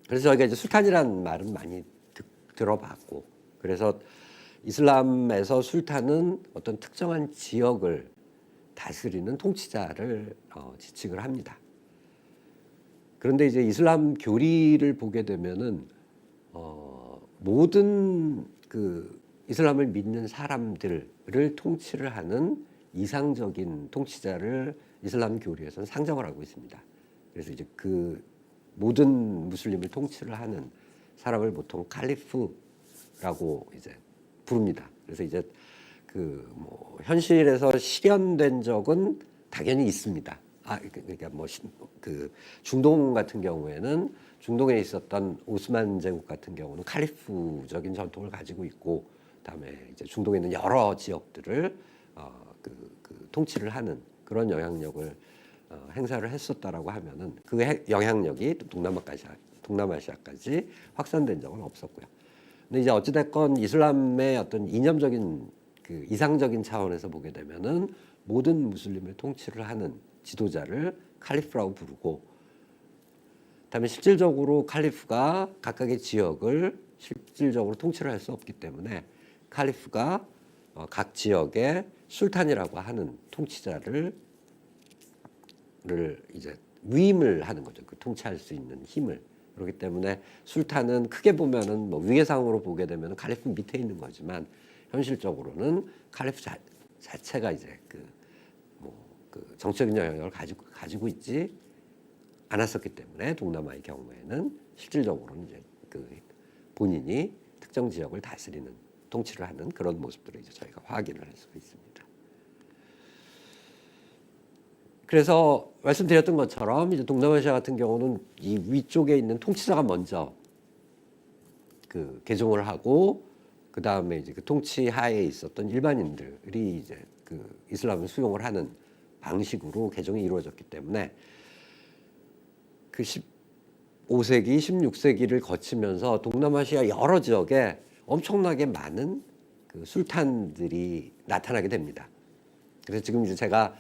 [SPEAKER 1] 그래서 저희가 이제 술탄이라는 말은 많이 들어봤고, 그래서 이슬람에서 술탄은 어떤 특정한 지역을 다스리는 통치자를 지칭을 합니다. 그런데 이제 이슬람 교리를 보게 되면은 모든 그 이슬람을 믿는 사람들을 통치를 하는 이상적인 통치자를 이슬람 교리에서는 상정을 하고 있습니다. 그래서 이제 그 모든 무슬림을 통치를 하는 사람을 보통 칼리프라고 이제 부릅니다. 그래서 이제 그 뭐 현실에서 실현된 적은 당연히 있습니다. 그러니까 뭐 그 중동 같은 경우에는 중동에 있었던 오스만 제국 같은 경우는 칼리프적인 전통을 가지고 있고, 그다음에 이제 중동에 있는 여러 지역들을 그 통치를 하는 그런 영향력을 행사를 했었다라고 하면은 그 영향력이 동남아시아까지 확산된 적은 없었고요. 근데 이제 어찌됐건 이슬람의 어떤 이념적인 그 이상적인 차원에서 보게 되면은 모든 무슬림을 통치를 하는 지도자를 칼리프라고 부르고, 그다음에 실질적으로 칼리프가 각각의 지역을 실질적으로 통치를 할 수 없기 때문에 칼리프가 각 지역의 술탄이라고 하는 통치자를 이제 위임을 하는 거죠. 그 통치할 수 있는 힘을. 그렇기 때문에 술탄은 크게 보면은 뭐 위계상으로 보게 되면 칼리프 밑에 있는 거지만 현실적으로는 칼리프 자체가 이제 그 정치적인 영향력을 가지고 있지 않았었기 때문에 동남아의 경우에는 실질적으로는 이제 그 본인이 특정 지역을 다스리는 통치를 하는 그런 모습들을 이제 저희가 확인을 할 수가 있습니다. 그래서 말씀드렸던 것처럼 이제 동남아시아 같은 경우는 이 위쪽에 있는 통치자가 먼저 그 개종을 하고 그 다음에 이제 그 통치 하에 있었던 일반인들이 이제 그 이슬람을 수용을 하는 방식으로 개종이 이루어졌기 때문에 그 15세기, 16세기를 거치면서 동남아시아 여러 지역에 엄청나게 많은 그 술탄들이 나타나게 됩니다. 그래서 지금 이제 제가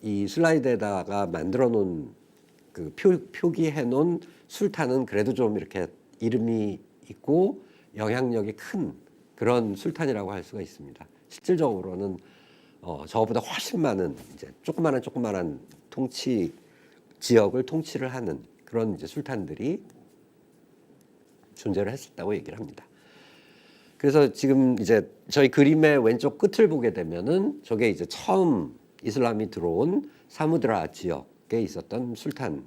[SPEAKER 1] 이 슬라이드에다가 만들어 놓은 그 표기해 놓은 술탄은 그래도 좀 이렇게 이름이 있고 영향력이 큰 그런 술탄이라고 할 수가 있습니다. 실질적으로는 저보다 훨씬 많은 이제 조그만한 통치 지역을 통치를 하는 그런 이제 술탄들이 존재를 했었다고 얘기를 합니다. 그래서 지금 이제 저희 그림의 왼쪽 끝을 보게 되면은 저게 이제 처음 이슬람이 들어온 사무드라 지역에 있었던 술탄이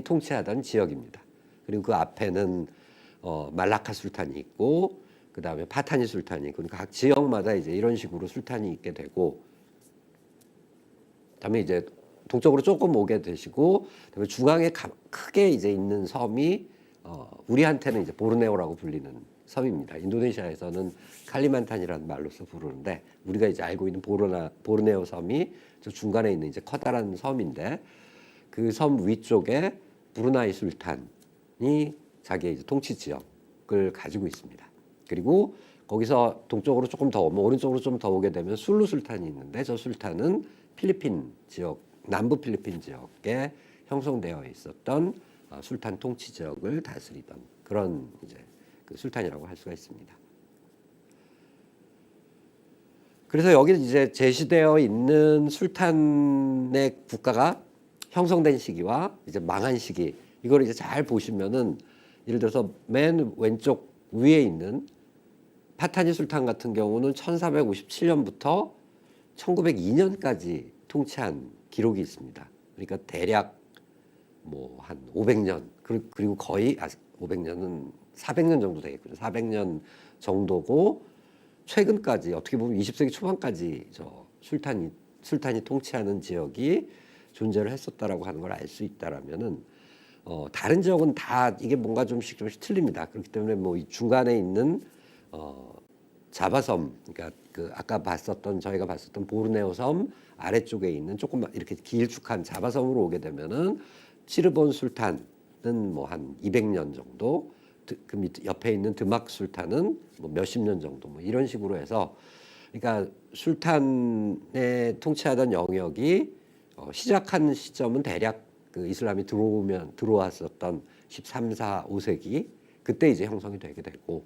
[SPEAKER 1] 통치하던 지역입니다. 그리고 그 앞에는 말라카 술탄이 있고 그 다음에 파타니 술탄이 있고 그러니까 각 지역마다 이제 이런 식으로 술탄이 있게 되고 그다음에 이제 동쪽으로 조금 오게 되시고 그다음에 중앙에 크게 이제 있는 섬이 우리한테는 이제 보르네오라고 불리는 섬입니다. 인도네시아에서는 칼리만탄이라는 말로서 부르는데 우리가 이제 알고 있는 보르네오 섬이 저 중간에 있는 이제 커다란 섬인데 그 섬 위쪽에 브루나이 술탄이 자기의 이제 통치 지역을 가지고 있습니다. 그리고 거기서 동쪽으로 조금 더 오면 오른쪽으로 좀 더 오게 되면 술루 술탄이 있는데 저 술탄은 필리핀 지역, 남부 필리핀 지역에 형성되어 있었던 술탄 통치 지역을 다스리던 그런 이제 그 술탄이라고 할 수가 있습니다. 그래서 여기 이제 제시되어 있는 술탄의 국가가 형성된 시기와 이제 망한 시기 이걸 이제 잘 보시면은 예를 들어서 맨 왼쪽 위에 있는 파타니 술탄 같은 경우는 1457년부터 1902년까지 통치한 기록이 있습니다. 그러니까 대략 뭐 한 500년 그리고 거의 500년은 400년 정도 되겠군요. 400년 정도고 최근까지 어떻게 보면 20세기 초반까지 저 술탄이 통치하는 지역이 존재를 했었다라고 하는 걸 알 수 있다라면은 다른 지역은 다 이게 뭔가 좀씩 틀립니다. 그렇기 때문에 뭐 이 중간에 있는 자바섬, 그러니까 그 아까 저희가 봤었던 보르네오 섬 아래쪽에 있는 조금 이렇게 길쭉한 자바섬으로 오게 되면은 치르본 술탄은 뭐 한 200년 정도, 그 밑 옆에 있는 드막 술탄은 뭐 몇십 년 정도, 뭐 이런 식으로 해서, 그러니까 술탄에 통치하던 영역이 시작한 시점은 대략 그 이슬람이 들어왔었던 13, 4, 5세기 그때 이제 형성이 되게 되고,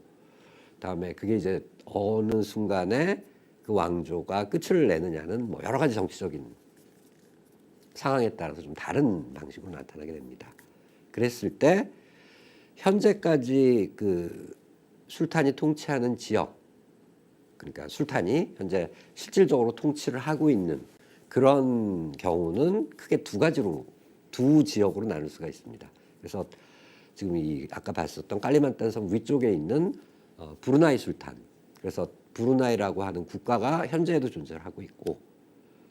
[SPEAKER 1] 그다음에 그게 이제 어느 순간에 그 왕조가 끝을 내느냐는 뭐 여러 가지 정치적인 상황에 따라서 좀 다른 방식으로 나타나게 됩니다. 그랬을 때 현재까지 그 술탄이 통치하는 지역, 그러니까 술탄이 현재 실질적으로 통치를 하고 있는 그런 경우는 크게 두 지역으로 나눌 수가 있습니다. 그래서 지금 이 아까 봤었던 깔리만탄 섬 위쪽에 있는 브루나이 술탄, 그래서 브루나이라고 하는 국가가 현재에도 존재를 하고 있고,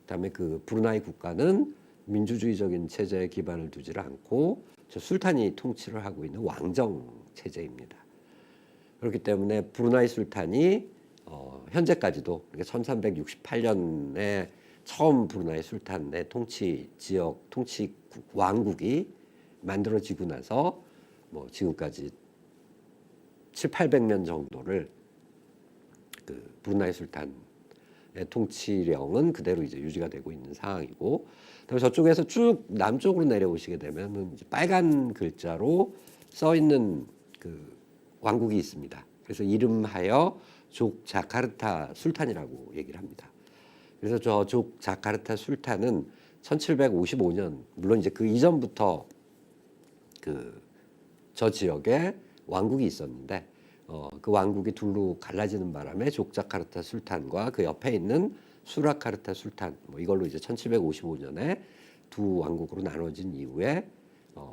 [SPEAKER 1] 그다음에 그 브루나이 국가는 민주주의적인 체제에 기반을 두지를 않고 저 술탄이 통치를 하고 있는 왕정 체제입니다. 그렇기 때문에 브루나이 술탄이 현재까지도 1368년에 처음 브루나이 술탄의 통치 왕국이 만들어지고 나서 뭐 지금까지 700~800년 정도를 그 브루나이 술탄의 통치령은 그대로 이제 유지가 되고 있는 상황이고, 그다음에 저쪽에서 쭉 남쪽으로 내려오시게 되면 이제 빨간 글자로 써 있는 그 왕국이 있습니다. 그래서 이름하여 족자카르타 술탄이라고 얘기를 합니다. 그래서 저 족자카르타 술탄은 1755년, 물론 이제 그 이전부터 저 지역에 왕국이 있었는데 그 왕국이 둘로 갈라지는 바람에 족자카르타 술탄과 그 옆에 있는 수라카르타 술탄, 뭐 이걸로 이제 1755년에 두 왕국으로 나눠진 이후에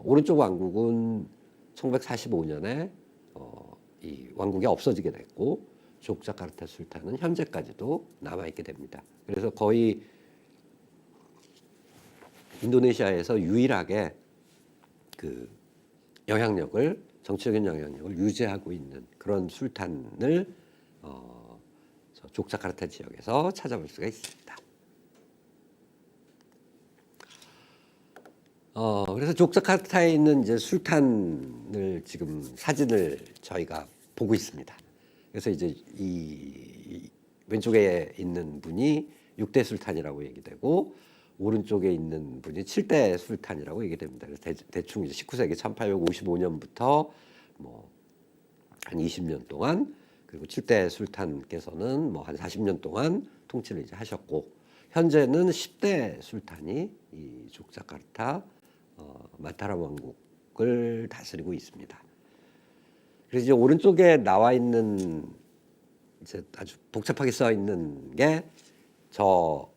[SPEAKER 1] 오른쪽 왕국은 1945년에 이 왕국이 없어지게 됐고, 족자카르타 술탄은 현재까지도 남아있게 됩니다. 그래서 거의 인도네시아에서 유일하게 그 영향력을, 정치적인 영향력을 유지하고 있는 그런 술탄을 족자카르타 지역에서 찾아볼 수가 있습니다. 그래서 족자카르타에 있는 이제 술탄을 지금 사진을 저희가 보고 있습니다. 그래서 이제 이 왼쪽에 있는 분이 6대 술탄이라고 얘기되고 오른쪽에 있는 분이 7대 술탄이라고 얘기됩니다. 그래서 대충 이제 19세기 1855년부터 뭐 한 20년 동안, 그리고 7대 술탄께서는 뭐 한 40년 동안 통치를 이제 하셨고, 현재는 10대 술탄이 이 족자카르타 마타람 왕국을 다스리고 있습니다. 그래서 이제 오른쪽에 나와 있는 이제 아주 복잡하게 써 있는 게 저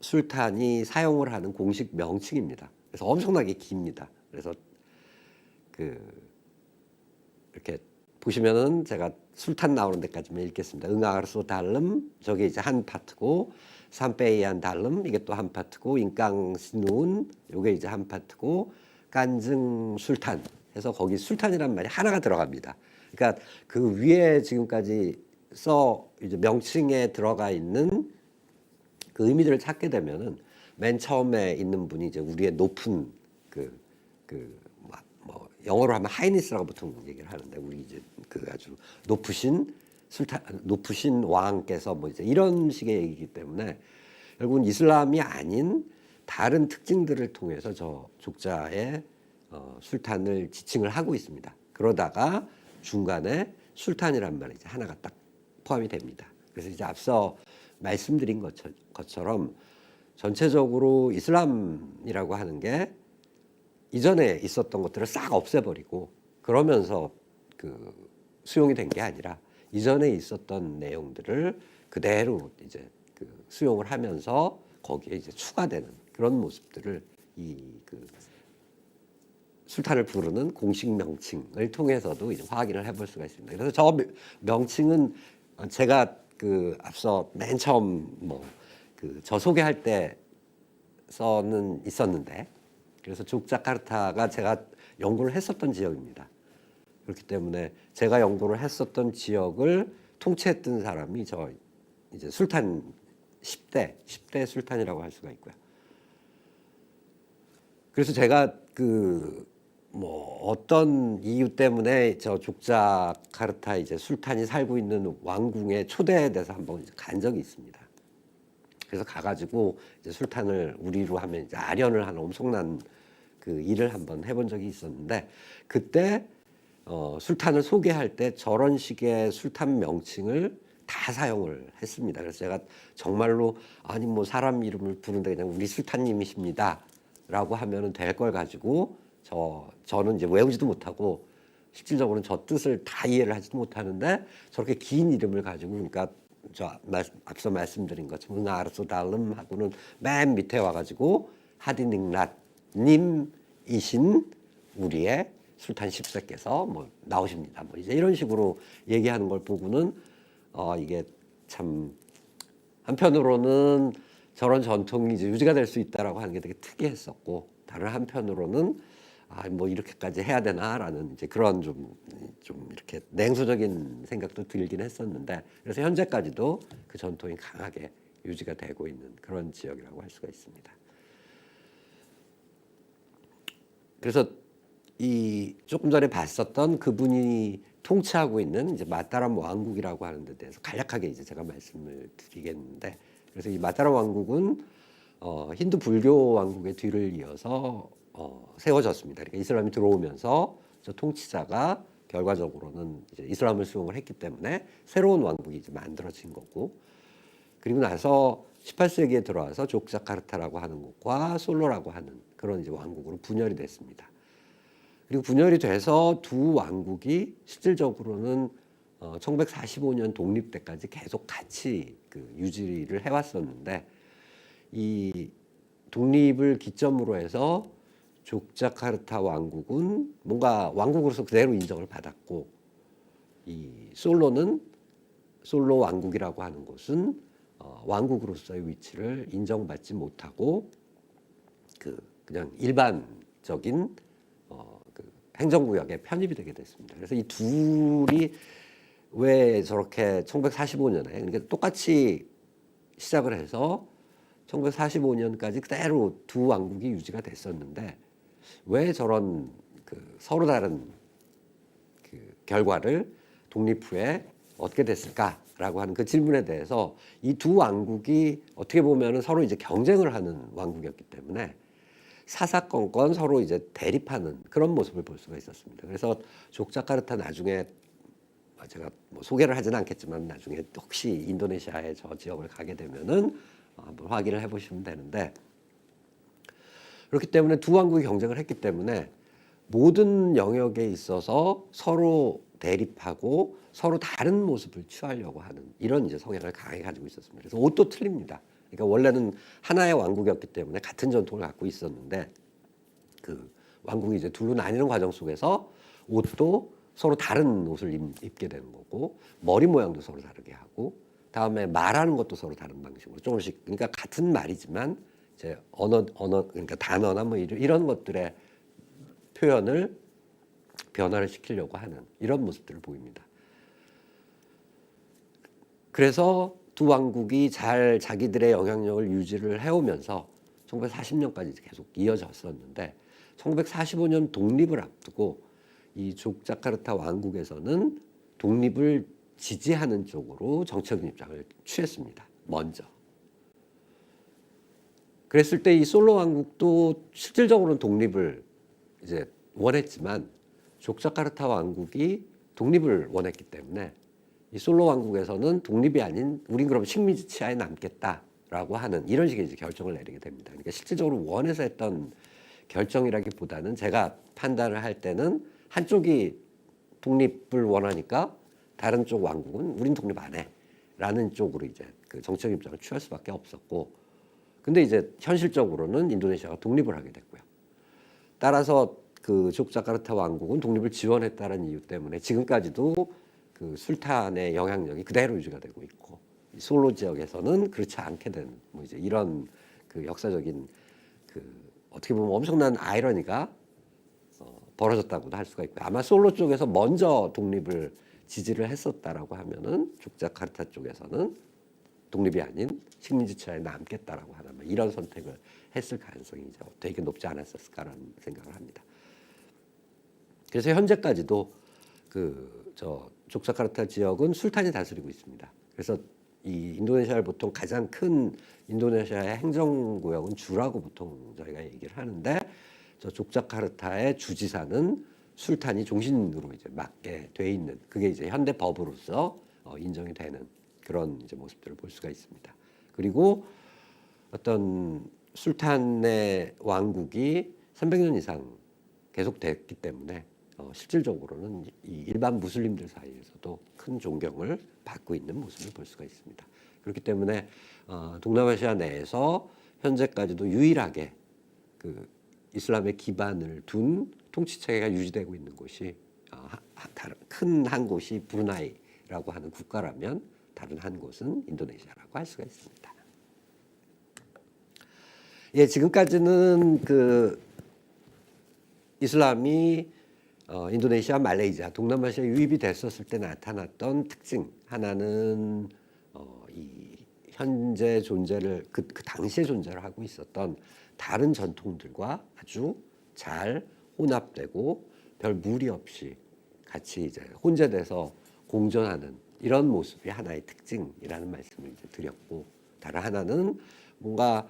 [SPEAKER 1] 술탄이 사용을 하는 공식 명칭입니다. 그래서 엄청나게 깁니다. 그래서 이렇게 보시면은 제가 술탄 나오는 데까지만 읽겠습니다. 응아르소 달름, 저게 이제 한 파트고, 삼페이안 달름, 이게 또 한 파트고, 인강 시누운, 요게 이제 한 파트고, 깐증 술탄 해서 거기 술탄이란 말이 하나가 들어갑니다. 그러니까 그 위에 지금까지 이제 명칭에 들어가 있는 그 의미들을 찾게 되면은 맨 처음에 있는 분이 이제 우리의 높은 뭐 영어로 하면 하이니스라고 보통 얘기를 하는데, 우리 이제 그 아주 높으신 왕께서 뭐 이제 이런 식의 얘기이기 때문에 결국은 이슬람이 아닌 다른 특징들을 통해서 저 족자의 술탄을 지칭을 하고 있습니다. 그러다가 중간에 술탄이란 말이 이제 하나가 딱 포함이 됩니다. 그래서 이제 앞서 말씀드린 것처럼 전체적으로 이슬람이라고 하는 게 이전에 있었던 것들을 싹 없애버리고, 그러면서 그 수용이 된 게 아니라 이전에 있었던 내용들을 그대로 이제 그 수용을 하면서 거기에 이제 추가되는 그런 모습들을 그 술탄을 부르는 공식 명칭을 통해서도 이제 확인을 해볼 수가 있습니다. 그래서 저 명칭은 제가 그 앞서 맨 처음 저 소개할 때서는 있었는데, 그래서 족자카르타가 제가 연구를 했었던 지역입니다. 그렇기 때문에 제가 연구를 했었던 지역을 통치했던 사람이 저 이제 술탄 10대 술탄이라고 할 수가 있고요. 그래서 제가 어떤 이유 때문에 저 족자카르타 이제 술탄이 살고 있는 왕궁에 초대돼서 한번 간 적이 있습니다. 그래서 가가지고 이제 술탄을 우리로 하면 이제 아련을 하는 엄청난 그 일을 한번 해본 적이 있었는데, 그때 술탄을 소개할 때 저런 식의 술탄 명칭을 다 사용을 했습니다. 그래서 제가 정말로 아니 뭐 사람 이름을 부르는데 그냥 우리 술탄님이십니다라고 하면은 될 걸 가지고 저는 이제 외우지도 못하고 실질적으로는 저 뜻을 다 이해를 하지도 못하는데 저렇게 긴 이름을 가지고, 그러니까 앞서 말씀드린 것처럼 응아르소 달름 하고는 맨 밑에 와가지고 하디닝랏 님이신 우리의 술탄 10세께서 뭐 나오십니다. 뭐 이제 이런 식으로 얘기하는 걸 보고는 이게 참 한편으로는 저런 전통이 이제 유지가 될 수 있다라고 하는 게 되게 특이했었고, 다른 한편으로는 뭐 이렇게까지 해야 되나라는 이제 그런 좀 이렇게 냉소적인 생각도 들긴 했었는데, 그래서 현재까지도 그 전통이 강하게 유지가 되고 있는 그런 지역이라고 할 수가 있습니다. 그래서 조금 전에 봤었던 그분이 통치하고 있는 이제 마타람 왕국이라고 하는 데 대해서 간략하게 이제 제가 말씀을 드리겠는데, 그래서 이 마타람 왕국은 힌두 불교 왕국의 뒤를 이어서 세워졌습니다. 그러니까 이슬람이 들어오면서 저 통치자가 결과적으로는 이제 이슬람을 수용을 했기 때문에 새로운 왕국이 이제 만들어진 거고, 그리고 나서 18세기에 들어와서 족자카르타라고 하는 곳과 솔로라고 하는 그런 이제 왕국으로 분열이 됐습니다. 그리고 분열이 돼서 두 왕국이 실질적으로는 1945년 독립 때까지 계속 같이 유지를 해왔었는데, 이 독립을 기점으로 해서 족자카르타 왕국은 뭔가 왕국으로서 그대로 인정을 받았고, 이 솔로는 솔로 왕국이라고 하는 곳은 왕국으로서의 위치를 인정받지 못하고 그냥 일반적인 행정구역에 편입이 되게 됐습니다. 그래서 이 둘이 왜 저렇게 1945년에 그러니까 똑같이 시작을 해서 1945년까지 그대로 두 왕국이 유지가 됐었는데 왜 저런 서로 다른 결과를 독립 후에 얻게 됐을까라고 하는 그 질문에 대해서 이 두 왕국이 어떻게 보면은 서로 이제 경쟁을 하는 왕국이었기 때문에 사사건건 서로 이제 대립하는 그런 모습을 볼 수가 있었습니다. 그래서 족자카르타 나중에 제가 소개를 하지는 않겠지만 나중에 혹시 인도네시아의 저 지역을 가게 되면은 한번 확인을 해보시면 되는데 그렇기 때문에 두 왕국이 경쟁을 했기 때문에 모든 영역에 있어서 서로 대립하고 서로 다른 모습을 취하려고 하는 이런 이제 성향을 강하게 가지고 있었습니다. 그래서 옷도 틀립니다. 그러니까 원래는 하나의 왕국이었기 때문에 같은 전통을 갖고 있었는데 왕국이 이제 둘로 나뉘는 과정 속에서 옷도 서로 다른 옷을 입게 되는 거고 머리 모양도 서로 다르게 하고 다음에 말하는 것도 서로 다른 방식으로 조금씩 그러니까 같은 말이지만 이제 언어 그러니까 단어나 뭐 이런 것들의 표현을 변화를 시키려고 하는 이런 모습들을 보입니다. 그래서 두 왕국이 잘 자기들의 영향력을 유지를 해오면서 1940년까지 계속 이어졌었는데 1945년 독립을 앞두고 이 족자카르타 왕국에서는 독립을 지지하는 쪽으로 정책적인 입장을 취했습니다. 먼저. 그랬을 때 이 솔로 왕국도 실질적으로는 독립을 이제 원했지만 족자카르타 왕국이 독립을 원했기 때문에 이 솔로 왕국에서는 독립이 아닌 우린 그럼 식민지 치하에 남겠다라고 하는 이런 식의 이제 결정을 내리게 됩니다. 그러니까 실질적으로 원해서 했던 결정이라기보다는 제가 판단을 할 때는 한쪽이 독립을 원하니까 다른 쪽 왕국은 우린 독립 안 해라는 쪽으로 이제 그 정책 입장을 취할 수밖에 없었고, 근데 이제 현실적으로는 인도네시아가 독립을 하게 됐고요. 따라서 그 족자카르타 왕국은 독립을 지원했다는 이유 때문에 지금까지도 그 술탄의 영향력이 그대로 유지가 되고 있고 솔로 지역에서는 그렇지 않게 된 뭐 이제 이런 그 역사적인 그 어떻게 보면 엄청난 아이러니가 벌어졌다고도 할 수가 있고요. 아마 솔로 쪽에서 먼저 독립을 지지를 했었다라고 하면은 족자카르타 쪽에서는 독립이 아닌 식민지 치하에 남겠다라고 하는 이런 선택을 했을 가능성이 이제 되게 높지 않았을까라는 생각을 합니다. 그래서 현재까지도 저 족자카르타 지역은 술탄이 다스리고 있습니다. 그래서 이 인도네시아를 보통 가장 큰 인도네시아의 행정구역은 주라고 보통 저희가 얘기를 하는데 저 족자카르타의 주지사는 술탄이 종신으로 이제 맡게 돼 있는 그게 이제 현대 법으로서 인정이 되는 그런 이제 모습들을 볼 수가 있습니다. 그리고 어떤 술탄의 왕국이 300년 이상 계속됐기 때문에 실질적으로는 이 일반 무슬림들 사이에서도 큰 존경을 받고 있는 모습을 볼 수가 있습니다. 그렇기 때문에 동남아시아 내에서 현재까지도 유일하게 그 이슬람의 기반을 둔 통치 체계가 유지되고 있는 곳이 큰 한 곳이 브루나이라고 하는 국가라면 다른 한 곳은 인도네시아라고 할 수가 있습니다. 예, 지금까지는 그 이슬람이 인도네시아, 말레이시아, 동남아시아에 유입이 됐었을 때 나타났던 특징 하나는 이 현재 존재를 그 당시에 존재를 하고 있었던 다른 전통들과 아주 잘 혼합되고 별 무리 없이 같이 이제 혼재돼서 공존하는 이런 모습이 하나의 특징이라는 말씀을 이제 드렸고, 다른 하나는 뭔가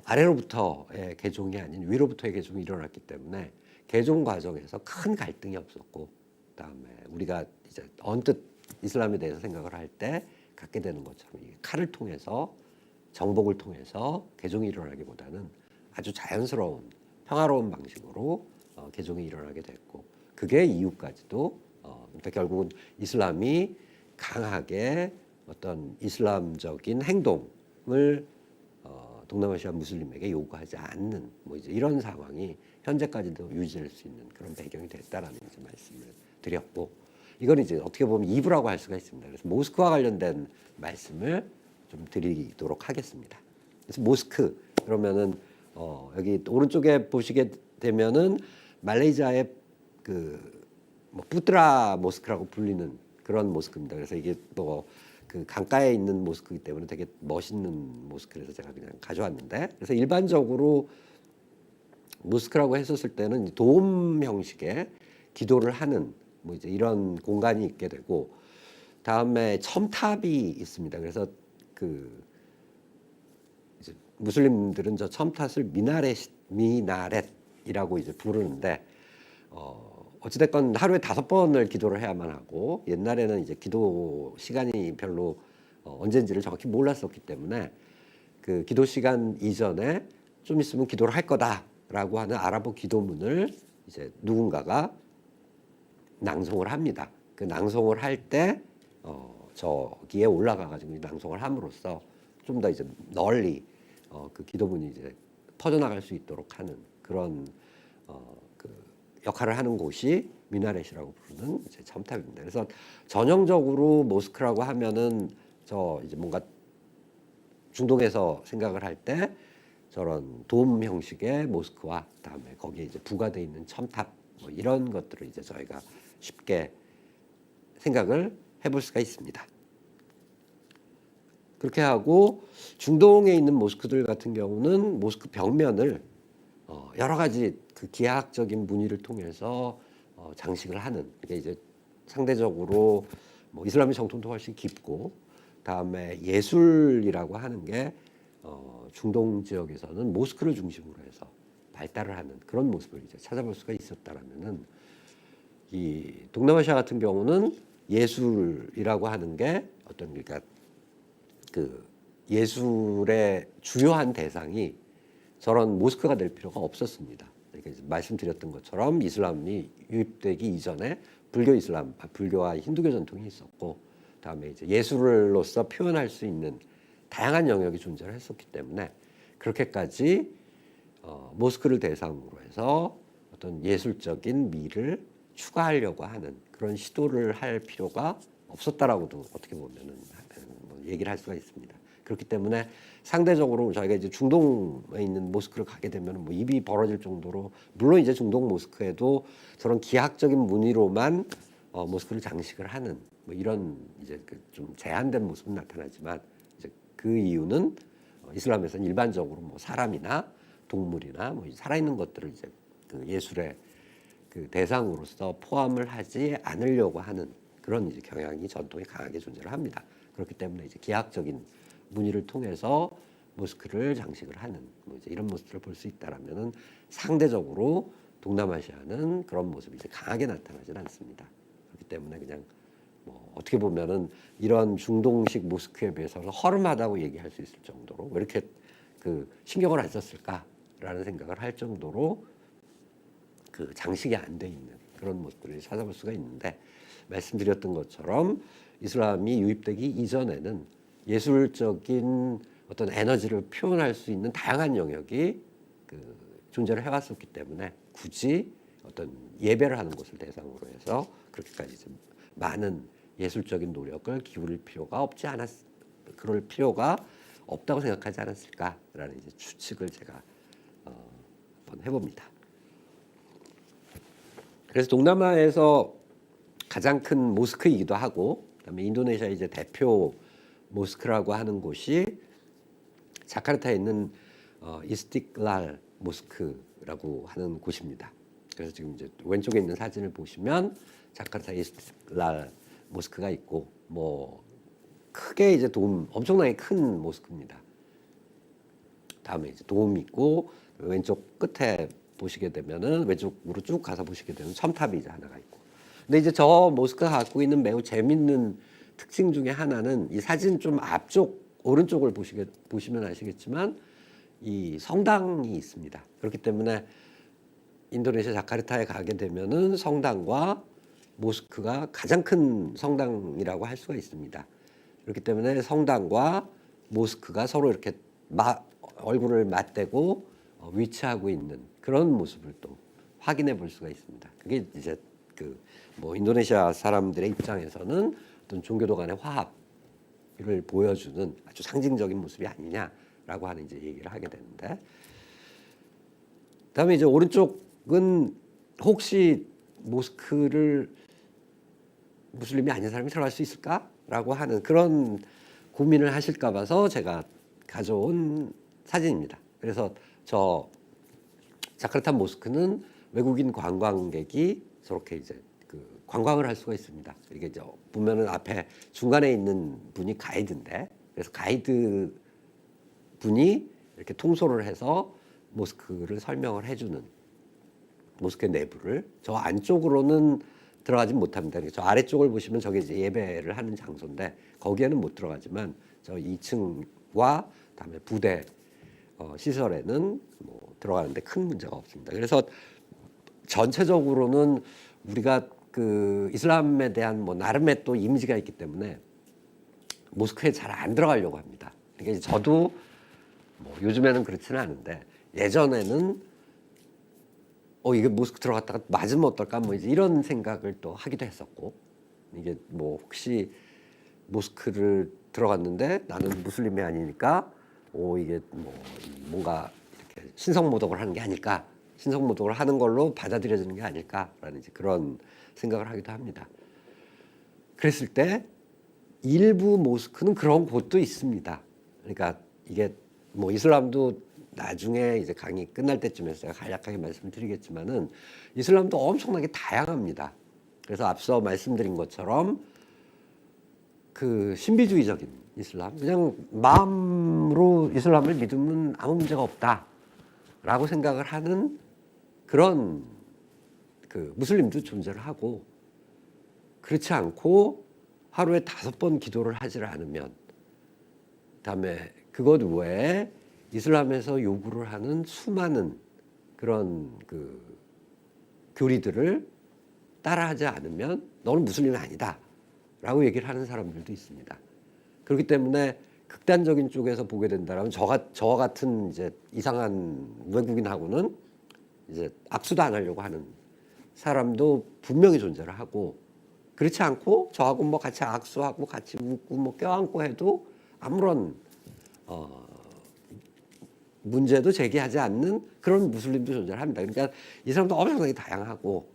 [SPEAKER 1] 아래로부터의 개종이 아닌 위로부터의 개종이 일어났기 때문에 개종 과정에서 큰 갈등이 없었고, 그다음에 우리가 이제 언뜻 이슬람에 대해서 생각을 할 때 갖게 되는 것처럼 칼을 통해서 정복을 통해서 개종이 일어나기보다는 아주 자연스러운 평화로운 방식으로 개종이 일어나게 됐고, 그게 이후까지도 그러니까 결국은 이슬람이 강하게 어떤 이슬람적인 행동을 동남아시아 무슬림에게 요구하지 않는 뭐 이제 이런 상황이 현재까지도 유지될 수 있는 그런 배경이 됐다라는 이제 말씀을 드렸고, 이건 이제 어떻게 보면 2부라고 할 수가 있습니다. 그래서 모스크와 관련된 말씀을 좀 드리도록 하겠습니다. 그래서 모스크 그러면은 여기 오른쪽에 보시게 되면은 말레이시아의 뭐 푸트라 모스크라고 불리는 그런 모스크입니다. 그래서 이게 뭐 그 강가에 있는 모스크이기 때문에 되게 멋있는 모스크라서 제가 그냥 가져왔는데, 그래서 일반적으로 모스크라고 했었을 때는 도움 형식의 기도를 하는 뭐 이제 이런 공간이 있게 되고, 다음에 첨탑이 있습니다. 그래서 그 이제 무슬림들은 저 첨탑을 미나렛이라고 이제 부르는데, 어찌됐건 하루에 5번을 기도를 해야만 하고, 옛날에는 이제 기도 시간이 별로 언제인지를 정확히 몰랐었기 때문에 그 기도 시간 이전에 좀 있으면 기도를 할 거다라고 하는 아랍어 기도문을 이제 누군가가 낭송을 합니다. 그 낭송을 할 때 저기에 올라가 가지고 낭송을 함으로써 좀 더 이제 널리 그 기도문이 이제 퍼져나갈 수 있도록 하는 그런 그 역할을 하는 곳이 미나렛이라고 부르는 이제 첨탑입니다. 그래서 전형적으로 모스크라고 하면은 저 이제 뭔가 중동에서 생각을 할 때 저런 돔 형식의 모스크와 그다음에 거기에 이제 부과되어 있는 첨탑 뭐 이런 것들을 이제 저희가 쉽게 생각을 해볼 수가 있습니다. 그렇게 하고 중동에 있는 모스크들 같은 경우는 모스크 벽면을 여러 가지 그 기하학적인 무늬를 통해서 장식을 하는, 그게 이제 상대적으로 뭐 이슬람의 정통도 훨씬 깊고, 다음에 예술이라고 하는 게 중동 지역에서는 모스크를 중심으로 해서 발달을 하는 그런 모습을 이제 찾아볼 수가 있었다라면은, 이 동남아시아 같은 경우는 예술이라고 하는 게 어떤, 그러니까 그 예술의 주요한 대상이 저런 모스크가 될 필요가 없었습니다. 그러니까 말씀드렸던 것처럼 이슬람이 유입되기 이전에 불교와 힌두교 전통이 있었고, 다음에 이제 예술로서 표현할 수 있는 다양한 영역이 존재를 했었기 때문에 그렇게까지 모스크를 대상으로 해서 어떤 예술적인 미를 추가하려고 하는 그런 시도를 할 필요가 없었다라고도 어떻게 보면은 뭐 얘기를 할 수가 있습니다. 그렇기 때문에 상대적으로 저희가 이제 중동에 있는 모스크를 가게 되면 뭐 입이 벌어질 정도로, 물론 이제 중동 모스크에도 저런 기하학적인 무늬로만 모스크를 장식을 하는 뭐 이런 이제 그 좀 제한된 모습은 나타나지만, 이제 그 이유는 이슬람에서는 일반적으로 뭐 사람이나 동물이나 뭐 살아있는 것들을 이제 그 예술의 그 대상으로서 포함을 하지 않으려고 하는 그런 이제 경향이 전통에 강하게 존재를 합니다. 그렇기 때문에 이제 기하학적인 무늬를 통해서 모스크를 장식을 하는 뭐 이제 이런 모습들을 볼 수 있다라면은, 상대적으로 동남아시아는 그런 모습이 이제 강하게 나타나질 않습니다. 그렇기 때문에 그냥 뭐 어떻게 보면은 이런 중동식 모스크에 비해서는 허름하다고 얘기할 수 있을 정도로 왜 이렇게 그 신경을 안 썼을까라는 생각을 할 정도로 그 장식이 안 돼 있는 그런 모습들을 찾아볼 수가 있는데, 말씀드렸던 것처럼 이슬람이 유입되기 이전에는 예술적인 어떤 에너지를 표현할 수 있는 다양한 영역이 그 존재를 해왔었기 때문에 굳이 어떤 예배를 하는 것을 대상으로 해서 그렇게까지 좀 많은 예술적인 노력을 기울일 필요가 그럴 필요가 없다고 생각하지 않았을까라는 이제 추측을 제가 한번 해봅니다. 그래서 동남아에서 가장 큰 모스크이기도 하고, 그다음에 인도네시아 이제 대표 모스크라고 하는 곳이 자카르타에 있는 이스틱랄 모스크라고 하는 곳입니다. 그래서 지금 이제 왼쪽에 있는 사진을 보시면 자카르타 이스틱랄 모스크가 있고, 뭐 크게 이제 엄청나게 큰 모스크입니다. 다음에 이제 돔이 있고, 왼쪽 끝에 보시게 되면은 왼쪽으로 쭉 가서 보시게 되면 첨탑이 이제 하나가 있고. 근데 이제 저 모스크가 갖고 있는 매우 재밌는 특징 중에 하나는, 이 사진 좀 앞쪽 오른쪽을 보시면 아시겠지만 이 성당이 있습니다. 그렇기 때문에 인도네시아 자카르타에 가게 되면은 성당과 모스크가 가장 큰 성당이라고 할 수가 있습니다. 그렇기 때문에 성당과 모스크가 서로 이렇게 얼굴을 맞대고 위치하고 있는 그런 모습을 또 확인해 볼 수가 있습니다. 그게 이제 그 뭐 인도네시아 사람들의 입장에서는 어떤 종교도 간의 화합을 보여주는 아주 상징적인 모습이 아니냐라고 하는 이제 얘기를 하게 되는데, 그다음에 이제 오른쪽은 혹시 모스크를 무슬림이 아닌 사람이 들어갈 수 있을까라고 하는 그런 고민을 하실까 봐서 제가 가져온 사진입니다. 그래서 저 자카르타 모스크는 외국인 관광객이 저렇게 이제 그 관광을 할 수가 있습니다. 이게 이제 보면은 앞에 중간에 있는 분이 가이드인데, 그래서 가이드 분이 이렇게 통솔을 해서 모스크를 설명을 해주는, 모스크 내부를 저 안쪽으로는 들어가지 못합니다. 저 아래쪽을 보시면 저게 이제 예배를 하는 장소인데 거기에는 못 들어가지만 저 2층과 다음에 부대 시설에는 뭐 들어가는데 큰 문제가 없습니다. 그래서 전체적으로는 우리가 그 이슬람에 대한 뭐 나름의 또 이미지가 있기 때문에 모스크에 잘 안 들어가려고 합니다. 그러니까 저도 뭐 요즘에는 그렇지는 않은데 예전에는 이게 모스크 들어갔다가 맞으면 어떨까 뭐 이제 이런 생각을 또 하기도 했었고, 이게 뭐 혹시 모스크를 들어갔는데 나는 무슬림이 아니니까 이게 뭐 뭔가 이렇게 신성모독을 하는 게 아닐까, 신성모독을 하는 걸로 받아들여지는 게 아닐까라는 이제 그런 생각을 하기도 합니다. 그랬을 때 일부 모스크는 그런 곳도 있습니다. 그러니까 이게 뭐 이슬람도 나중에 이제 강의 끝날 때쯤에 제가 간략하게 말씀을 드리겠지만은 이슬람도 엄청나게 다양합니다. 그래서 앞서 말씀드린 것처럼 그 신비주의적인 이슬람, 그냥 마음으로 이슬람을 믿으면 아무 문제가 없다라고 생각을 하는 그런 그 무슬림도 존재를 하고, 그렇지 않고 하루에 5번 기도를 하지를 않으면, 그다음에 그것 외에 이슬람에서 요구를 하는 수많은 그런 그 교리들을 따라하지 않으면 너는 무슬림이 아니다라고 얘기를 하는 사람들도 있습니다. 그렇기 때문에 극단적인 쪽에서 보게 된다면 저와 같은 이제 이상한 외국인하고는 이제 악수도 안 하려고 하는 사람도 분명히 존재를 하고, 그렇지 않고 저하고 뭐 같이 악수하고 같이 웃고 뭐 껴안고 해도 아무런 문제도 제기하지 않는 그런 무슬림도 존재를 합니다. 그러니까 이 사람도 엄청나게 다양하고,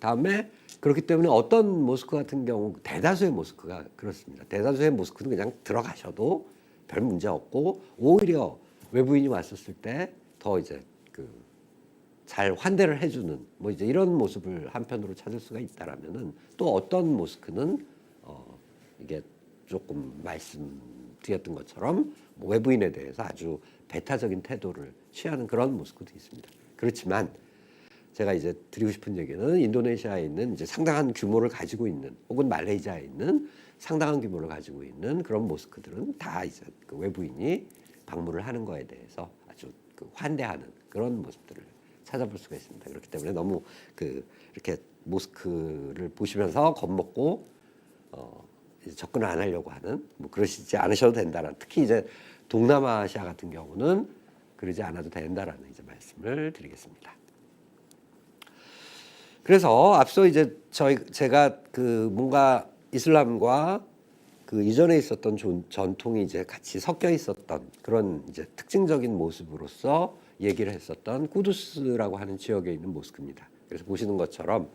[SPEAKER 1] 다음에 그렇기 때문에 어떤 모스크 같은 경우 대다수의 모스크가 그렇습니다. 대다수의 모스크는 그냥 들어가셔도 별 문제 없고, 오히려 외부인이 왔었을 때 더 이제 그 잘 환대를 해주는 뭐 이제 이런 모습을 한편으로 찾을 수가 있다라면은, 또 어떤 모스크는 이게 조금 말씀드렸던 것처럼 뭐 외부인에 대해서 아주 배타적인 태도를 취하는 그런 모스크도 있습니다. 그렇지만 제가 이제 드리고 싶은 얘기는 인도네시아에 있는 이제 상당한 규모를 가지고 있는, 혹은 말레이시아에 있는 상당한 규모를 가지고 있는 그런 모스크들은 다 이제 그 외부인이 방문을 하는 거에 대해서 아주 그 환대하는 그런 모습들을 찾아볼 수가 있습니다. 그렇기 때문에 너무 그 이렇게 모스크를 보시면서 겁먹고 이제 접근을 안 하려고 하는, 뭐 그러시지 않으셔도 된다라는, 특히 이제 동남아시아 같은 경우는 그러지 않아도 된다라는 이제 말씀을 드리겠습니다. 그래서 앞서 이제 제가 그 뭔가 이슬람과 그 이전에 있었던 전통이 이제 같이 섞여 있었던 그런 이제 특징적인 모습으로서 얘기를 했었던 꾸두스라고 하는 지역에 있는 모스크입니다. 그래서 보시는 것처럼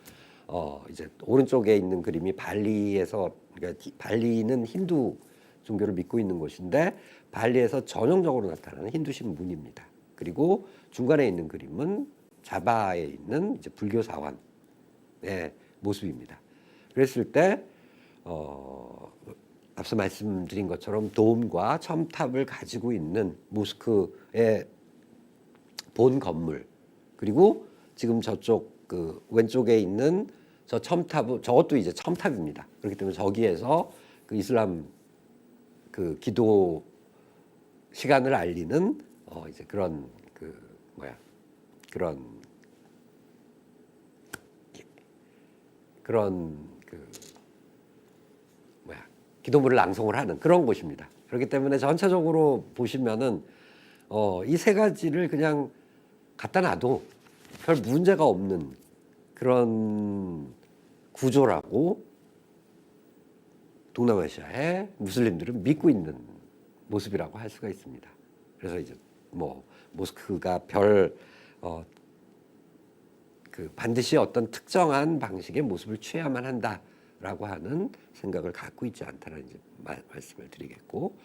[SPEAKER 1] 이제 오른쪽에 있는 그림이 발리에서, 그러니까 발리는 힌두 종교를 믿고 있는 곳인데 발리에서 전형적으로 나타나는 힌두식 문입니다. 그리고 중간에 있는 그림은 자바에 있는 이제 불교 사원의 모습입니다. 그랬을 때 앞서 말씀드린 것처럼 돔과 첨탑을 가지고 있는 모스크의 본 건물, 그리고 지금 저쪽 그 왼쪽에 있는 저 첨탑, 저것도 이제 첨탑입니다. 그렇기 때문에 저기에서 그 이슬람 그 기도 시간을 알리는 이제 그런 그 기도문을 낭송을 하는 그런 곳입니다. 그렇기 때문에 전체적으로 보시면은 이 세 가지를 그냥 갖다 놔도 별 문제가 없는 그런 구조라고 동남아시아의 무슬림들은 믿고 있는 모습이라고 할 수가 있습니다. 그래서 이제 뭐 모스크가 반드시 어떤 특정한 방식의 모습을 취해야만 한다라고 하는 생각을 갖고 있지 않다는 이제 말씀을 드리겠고,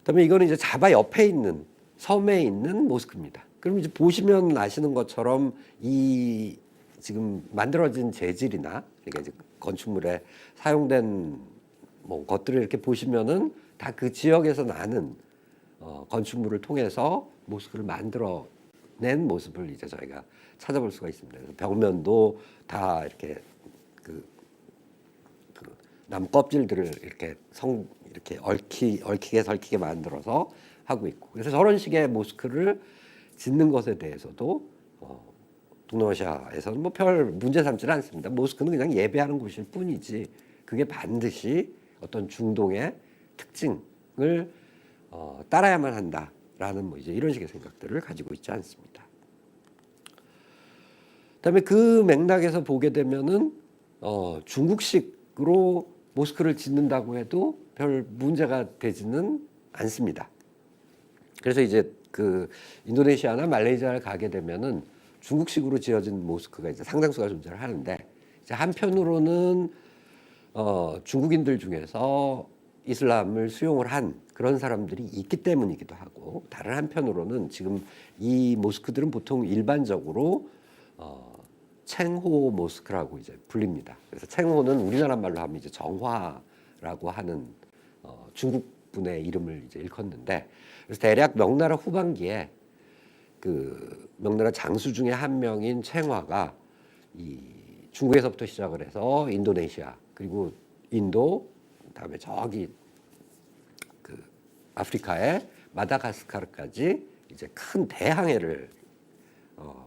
[SPEAKER 1] 그다음에 이거는 이제 자바 옆에 있는 섬에 있는 모스크입니다. 그럼 이제 보시면 아시는 것처럼 이 지금 만들어진 재질이나 그러니까 이제 건축물에 사용된 뭐 것들을 이렇게 보시면은 다 그 지역에서 나는 건축물을 통해서 모스크를 만들어낸 모습을 이제 저희가 찾아볼 수가 있습니다. 그래서 벽면도 다 이렇게 그 나무 껍질들을 이렇게 이렇게 얽히게 설키게 만들어서 하고 있고, 그래서 저런 식의 모스크를 짓는 것에 대해서도 동남아시아에서는 뭐 별 문제 삼지는 않습니다. 모스크는 그냥 예배하는 곳일 뿐이지 그게 반드시 어떤 중동의 특징을 따라야만 한다라는 뭐 이제 이런 식의 생각들을 가지고 있지 않습니다. 그다음에 그 맥락에서 보게 되면은 중국식으로 모스크를 짓는다고 해도 별 문제가 되지는 않습니다. 그래서 이제 그 인도네시아나 말레이시아를 가게 되면은 중국식으로 지어진 모스크가 이제 상당수가 존재를 하는데, 이제 한편으로는 중국인들 중에서 이슬람을 수용을 한 그런 사람들이 있기 때문이기도 하고, 다른 한편으로는 지금 이 모스크들은 보통 일반적으로 챙호 모스크라고 이제 불립니다. 그래서 챙호는 우리나라 말로 하면 이제 정화라고 하는 중국 분의 이름을 이제 일컫는데, 그래서 대략 명나라 후반기에 그 명나라 장수 중에 한 명인 챙화가 이 중국에서부터 시작을 해서 인도네시아 그리고 인도, 그다음에 저기 그 아프리카의 마다가스카르까지 이제 큰 대항해를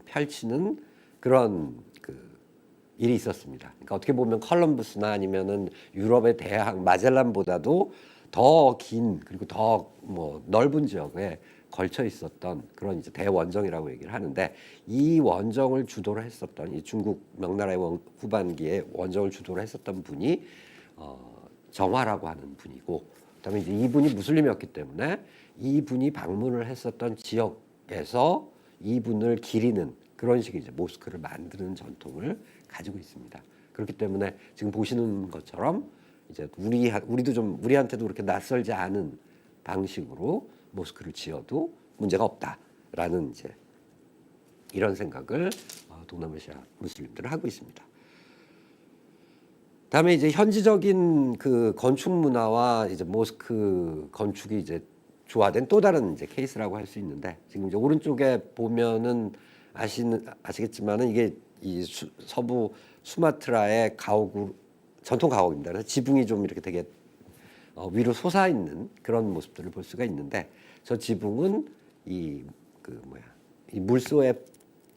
[SPEAKER 1] 펼치는 그런 그 일이 있었습니다. 그러니까 어떻게 보면 컬럼부스나 아니면은 유럽의 대항 마젤란보다도 더 긴 그리고 더 뭐 넓은 지역에 걸쳐 있었던 그런 이제 대원정이라고 얘기를 하는데, 이 원정을 주도를 했었던 이 중국 명나라의 후반기에 원정을 주도를 했었던 분이 정화라고 하는 분이고, 그다음에 이제 이분이 무슬림이었기 때문에 이분이 방문을 했었던 지역에서 이분을 기리는 그런 식의 이제 모스크를 만드는 전통을 가지고 있습니다. 그렇기 때문에 지금 보시는 것처럼 이제 우리도 좀 우리한테도 그렇게 낯설지 않은 방식으로 모스크를 지어도 문제가 없다라는 이제 이런 생각을 동남아시아 무슬림들은 하고 있습니다. 다음에 이제 현지적인 그 건축 문화와 이제 모스크 건축이 이제 조화된 또 다른 이제 케이스라고 할 수 있는데, 지금 이제 오른쪽에 보면은 아시겠지만은 이게 이 서부 수마트라의 가옥 전통 가옥입니다. 그래서 지붕이 좀 이렇게 되게 위로 솟아 있는 그런 모습들을 볼 수가 있는데, 저 지붕은 이 물소의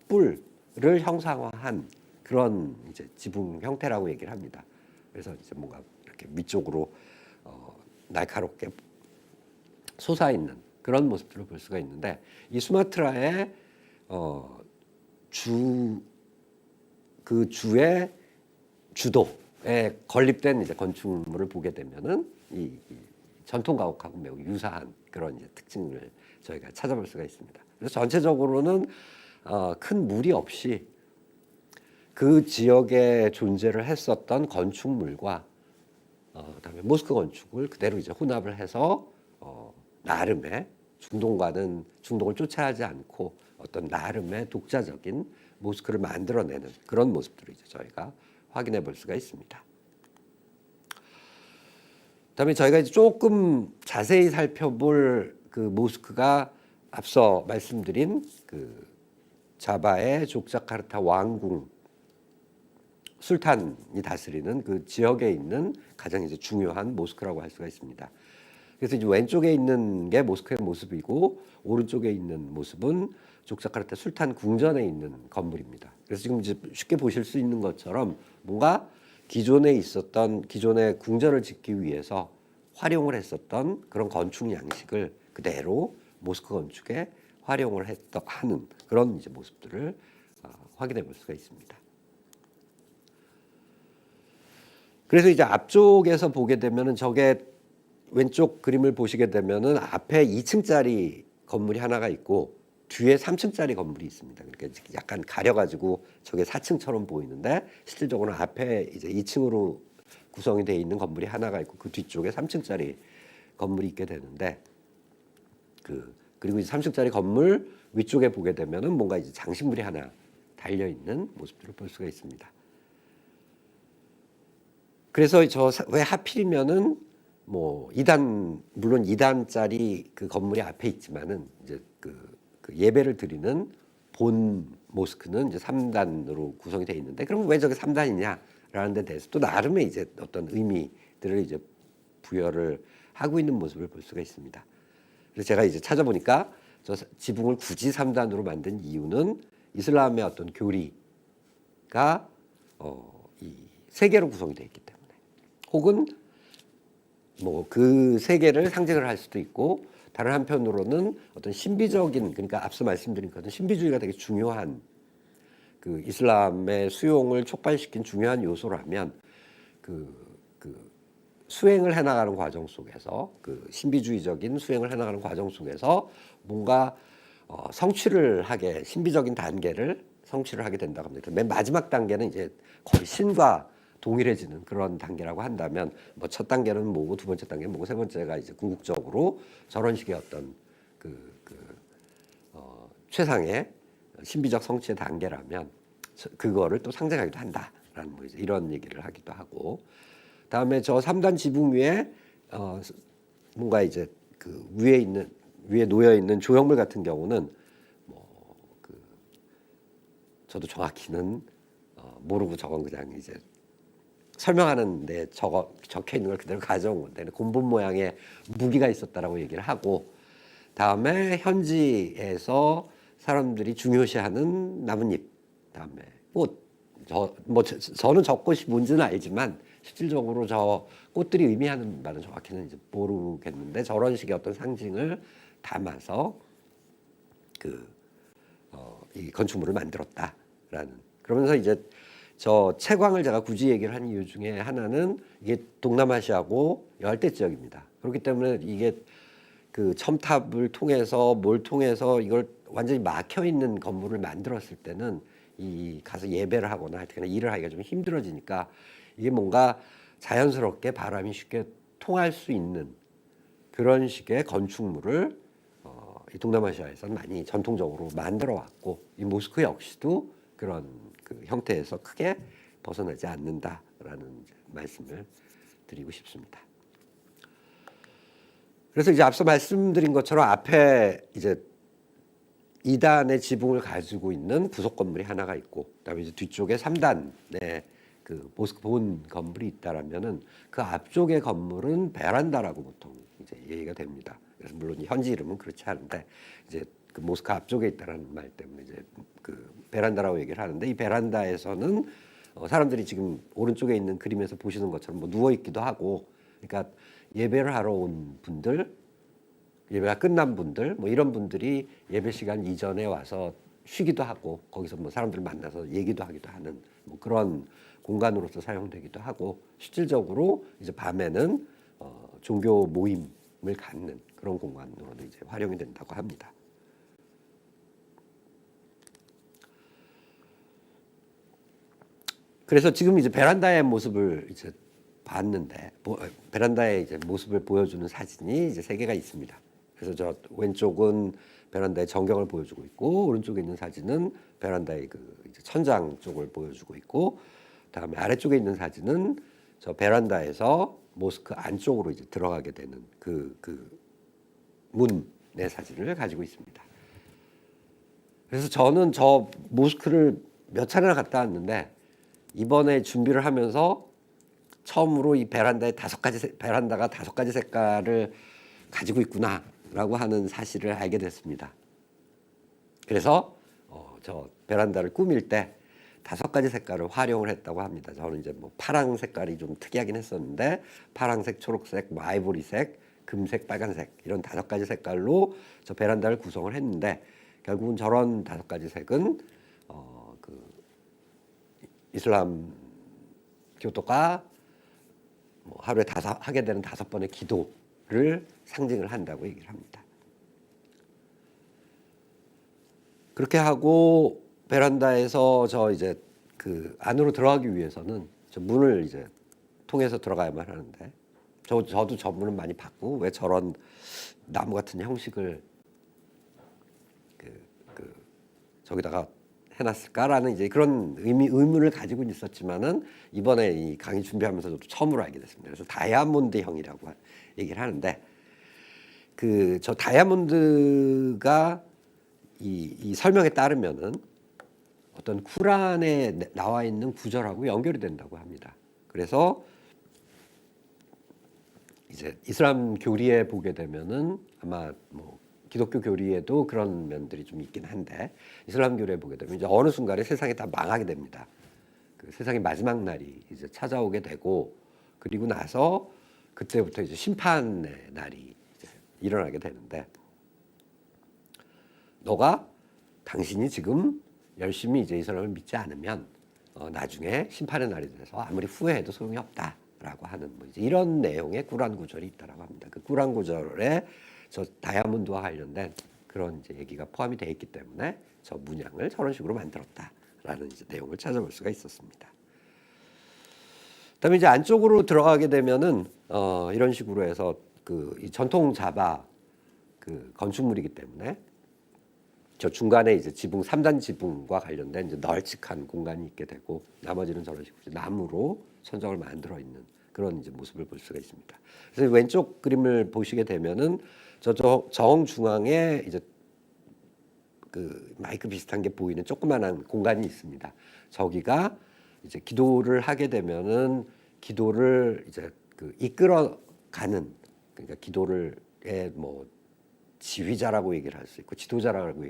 [SPEAKER 1] 뿔을 형상화한 그런 이제 지붕 형태라고 얘기를 합니다. 그래서 이제 뭔가 이렇게 위쪽으로 날카롭게 솟아 있는 그런 모습들을 볼 수가 있는데, 이 수마트라의 그 주의 주도에 건립된 이제 건축물을 보게 되면은 이 전통 가옥하고 매우 유사한 그런 이제 특징을 저희가 찾아볼 수가 있습니다. 그래서 전체적으로는 큰 무리 없이 그 지역에 존재를 했었던 건축물과 그다음에 모스크 건축을 그대로 이제 혼합을 해서 나름의 중동을 쫓아하지 않고 어떤 나름의 독자적인 모스크를 만들어내는 그런 모습들을 이제 저희가 확인해 볼 수가 있습니다. 그다음에 저희가 이제 조금 자세히 살펴볼 그 모스크가 앞서 말씀드린 그 자바의 족자카르타 왕궁 술탄이 다스리는 그 지역에 있는 가장 이제 중요한 모스크라고 할 수가 있습니다. 그래서 이제 왼쪽에 있는 게 모스크의 모습이고, 오른쪽에 있는 모습은 족자카르타 술탄 궁전에 있는 건물입니다. 그래서 지금 이제 쉽게 보실 수 있는 것처럼 뭔가 기존의 궁전을 짓기 위해서 활용을 했었던 그런 건축 양식을 그대로 모스크 건축에 활용을 하는 그런 이제 모습들을 확인해 볼 수가 있습니다. 그래서 이제 앞쪽에서 보게 되면은 저게 왼쪽 그림을 보시게 되면은 앞에 2층짜리 건물이 하나가 있고 뒤에 3층짜리 건물이 있습니다. 그러니까 약간 가려가지고 저게 4층처럼 보이는데 실질적으로는 앞에 이제 2층으로 구성이 되어 있는 건물이 하나가 있고 그 뒤쪽에 3층짜리 건물이 있게 되는데 그리고 이제 3층짜리 건물 위쪽에 보게 되면은 뭔가 이제 장식물이 하나 달려 있는 모습들을 볼 수가 있습니다. 그래서 저 왜 하필이면은 뭐 2단 물론 2단짜리 그 건물이 앞에 있지만은 이제 그 예배를 드리는 본 모스크는 이제 3단으로 구성이 되어 있는데 그럼 왜 저게 3단이냐라는 데 대해서 또 나름의 이제 어떤 의미들을 이제 부여를 하고 있는 모습을 볼 수가 있습니다. 그래서 제가 이제 찾아보니까 저 지붕을 굳이 3단으로 만든 이유는 이슬람의 어떤 교리가 이 세 개로 구성이 되어 있기 때문에 혹은 뭐 그 세 개를 상징을 할 수도 있고 다른 한편으로는 어떤 신비적인 그러니까 앞서 말씀드린 것은 신비주의가 되게 중요한 그 이슬람의 수용을 촉발시킨 중요한 요소라면 그 수행을 해나가는 과정 속에서 그 신비주의적인 수행을 해나가는 과정 속에서 뭔가 성취를 하게 신비적인 단계를 성취를 하게 된다고 합니다. 맨 마지막 단계는 이제 거의 신과 동일해지는 그런 단계라고 한다면 뭐 첫 단계는 뭐고 두 번째 단계는 뭐고 세 번째가 이제 궁극적으로 저런 식의 어떤 최상의 신비적 성취의 단계라면 그거를 또 상징하기도 한다라는 뭐 이제 이런 얘기를 하기도 하고 다음에 저 3단 지붕 위에 뭔가 이제 그 위에 놓여 있는 조형물 같은 경우는 저도 정확히는 모르고 저건 그냥 이제 설명하는데 적혀 있는 걸 그대로 가져온 건데 곤본 모양의 무기가 있었다라고 얘기를 하고 다음에 현지에서 사람들이 중요시하는 나뭇잎 다음에 꽃 저는 저 꽃이 뭔지는 알지만 실질적으로 저 꽃들이 의미하는 바는 정확히는 이제 모르겠는데 저런 식의 어떤 상징을 담아서 이 건축물을 만들었다라는 그러면서 이제 저 채광을 제가 굳이 얘기를 한 이유 중에 하나는 이게 동남아시아고 열대 지역입니다. 그렇기 때문에 이게 그 첨탑을 통해서 뭘 통해서 이걸 완전히 막혀 있는 건물을 만들었을 때는 이 가서 예배를 하거나 하여튼 일을 하기가 좀 힘들어지니까 이게 뭔가 자연스럽게 바람이 쉽게 통할 수 있는 그런 식의 건축물을 이 동남아시아에서는 많이 전통적으로 만들어 왔고 이 모스크 역시도 그런 그 형태에서 크게 벗어나지 않는다라는 말씀을 드리고 싶습니다. 그래서 이제 앞서 말씀드린 것처럼 앞에 이제 2단의 지붕을 가지고 있는 부속 건물이 하나가 있고 그다음에 이제 뒤쪽에 3단의 그 모스크 본 건물이 있다라면은 그 앞쪽의 건물은 베란다라고 보통 이제 얘기가 됩니다. 그래서 물론 현지 이름은 그렇지 않은데 이제 그 모스크 앞쪽에 있다라는 말 때문에 이제 그 베란다라고 얘기를 하는데 이 베란다에서는 사람들이 지금 오른쪽에 있는 그림에서 보시는 것처럼 뭐 누워 있기도 하고 그러니까 예배를 하러 온 분들 예배가 끝난 분들 뭐 이런 분들이 예배 시간 이전에 와서 쉬기도 하고 거기서 뭐 사람들 만나서 얘기도 하기도 하는 뭐 그런 공간으로서 사용되기도 하고 실질적으로 이제 밤에는 종교 모임을 갖는 그런 공간으로도 이제 활용이 된다고 합니다. 그래서 지금 이제 베란다의 모습을 이제 봤는데 베란다의 이제 모습을 보여주는 사진이 이제 세 개가 있습니다. 그래서 저 왼쪽은 베란다의 전경을 보여주고 있고 오른쪽에 있는 사진은 베란다의 그 이제 천장 쪽을 보여주고 있고 다음에 아래쪽에 있는 사진은 저 베란다에서 모스크 안쪽으로 이제 들어가게 되는 그 문의 사진을 가지고 있습니다. 그래서 저는 저 모스크를 몇 차례나 갔다 왔는데 이번에 준비를 하면서 처음으로 이 베란다가 5가지 색깔을 가지고 있구나라고 하는 사실을 알게 됐습니다. 그래서 저 베란다를 꾸밀 때 5가지 색깔을 활용을 했다고 합니다. 저는 이제 뭐 파랑 색깔이 좀 특이하긴 했었는데 파랑색, 초록색, 뭐 아이보리색, 금색, 빨간색 이런 5가지 색깔로 저 베란다를 구성을 했는데 결국은 저런 5가지 색은 그 이슬람 교도가 뭐 하루에 하게 되는 5번의 기도를 상징을 한다고 얘기를 합니다. 그렇게 하고 베란다에서 저 이제 그 안으로 들어가기 위해서는 저 문을 이제 통해서 들어가야만 하는데 저도 저 문은 많이 봤고 왜 저런 나무 같은 형식을 저기다가 해놨을까라는 이제 그런 의문을 가지고 있었지만은 이번에 이 강의 준비하면서 저도 처음으로 알게 됐습니다. 그래서 다이아몬드형이라고 얘기를 하는데 저 다이아몬드가 이 설명에 따르면은 어떤 쿠란에 나와 있는 구절하고 연결이 된다고 합니다. 그래서 이제 이슬람 교리에 보게 되면은 아마 뭐 기독교 교리에도 그런 면들이 좀 있긴 한데 이슬람 교리에 보게 되면 이제 어느 순간에 세상이 다 망하게 됩니다. 그 세상의 마지막 날이 이제 찾아오게 되고 그리고 나서 그때부터 이제 심판의 날이 이제 일어나게 되는데 당신이 지금 열심히 이제 이슬람을 믿지 않으면 나중에 심판의 날이 돼서 아무리 후회해도 소용이 없다라고 하는 뭐 이제 이런 내용의 꾸란 구절이 있다라고 합니다. 그 꾸란 구절에 저 다이아몬드와 관련된 그런 이제 얘기가 포함이 되어 있기 때문에 저 문양을 저런 식으로 만들었다라는 이제 내용을 찾아볼 수가 있었습니다. 그다음에 이제 안쪽으로 들어가게 되면은 이런 식으로 해서 이 전통 자바 건축물이기 때문에 저 중간에 이제 3단 지붕과 관련된 이제 널찍한 공간이 있게 되고 나머지는 저런 식으로 나무로 천정을 만들어 있는 그런 이제 모습을 볼 수가 있습니다. 그래서 왼쪽 그림을 보시게 되면은 정중앙에 이제 그 마이크 비슷한 게 보이는 조그만한 공간이 있습니다. 저기가 이제 기도를 하게 되면은 기도를 이제 이끌어가는 그러니까 기도를 뭐 지휘자라고 얘기를 할 수 있고 지도자라고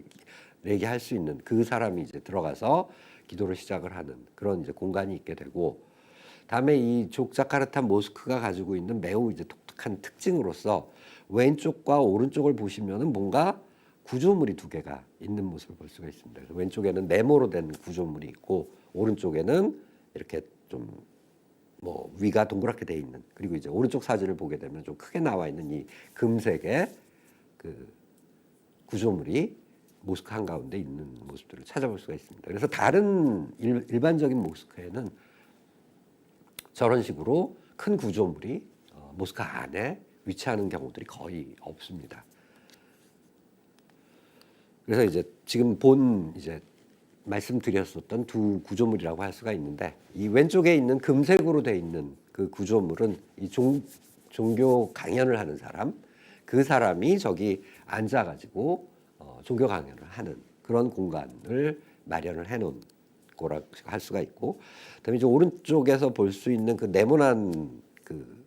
[SPEAKER 1] 얘기할 수 있는 그 사람이 이제 들어가서 기도를 시작을 하는 그런 이제 공간이 있게 되고 다음에 이 족자카르타 모스크가 가지고 있는 매우 이제 독특한 특징으로서 왼쪽과 오른쪽을 보시면은 뭔가 구조물이 2개가 있는 모습을 볼 수가 있습니다. 그래서 왼쪽에는 네모로 된 구조물이 있고 오른쪽에는 이렇게 좀 뭐 위가 동그랗게 돼 있는 그리고 이제 오른쪽 사진을 보게 되면 좀 크게 나와 있는 이 금색의 그 구조물이 모스크 한가운데 있는 모습들을 찾아볼 수가 있습니다. 그래서 다른 일반적인 모스크에는 저런 식으로 큰 구조물이 모스크 안에 위치하는 경우들이 거의 없습니다. 그래서 이제 지금 이제 말씀드렸었던 2 구조물이라고 할 수가 있는데 이 왼쪽에 있는 금색으로 돼 있는 그 구조물은 이 종교 강연을 하는 사람 그 사람이 저기 앉아가지고 종교 강연을 하는 그런 공간을 마련을 해놓은 거라고 할 수가 있고, 그다음에 이제 오른쪽에서 볼 수 있는 그 네모난 그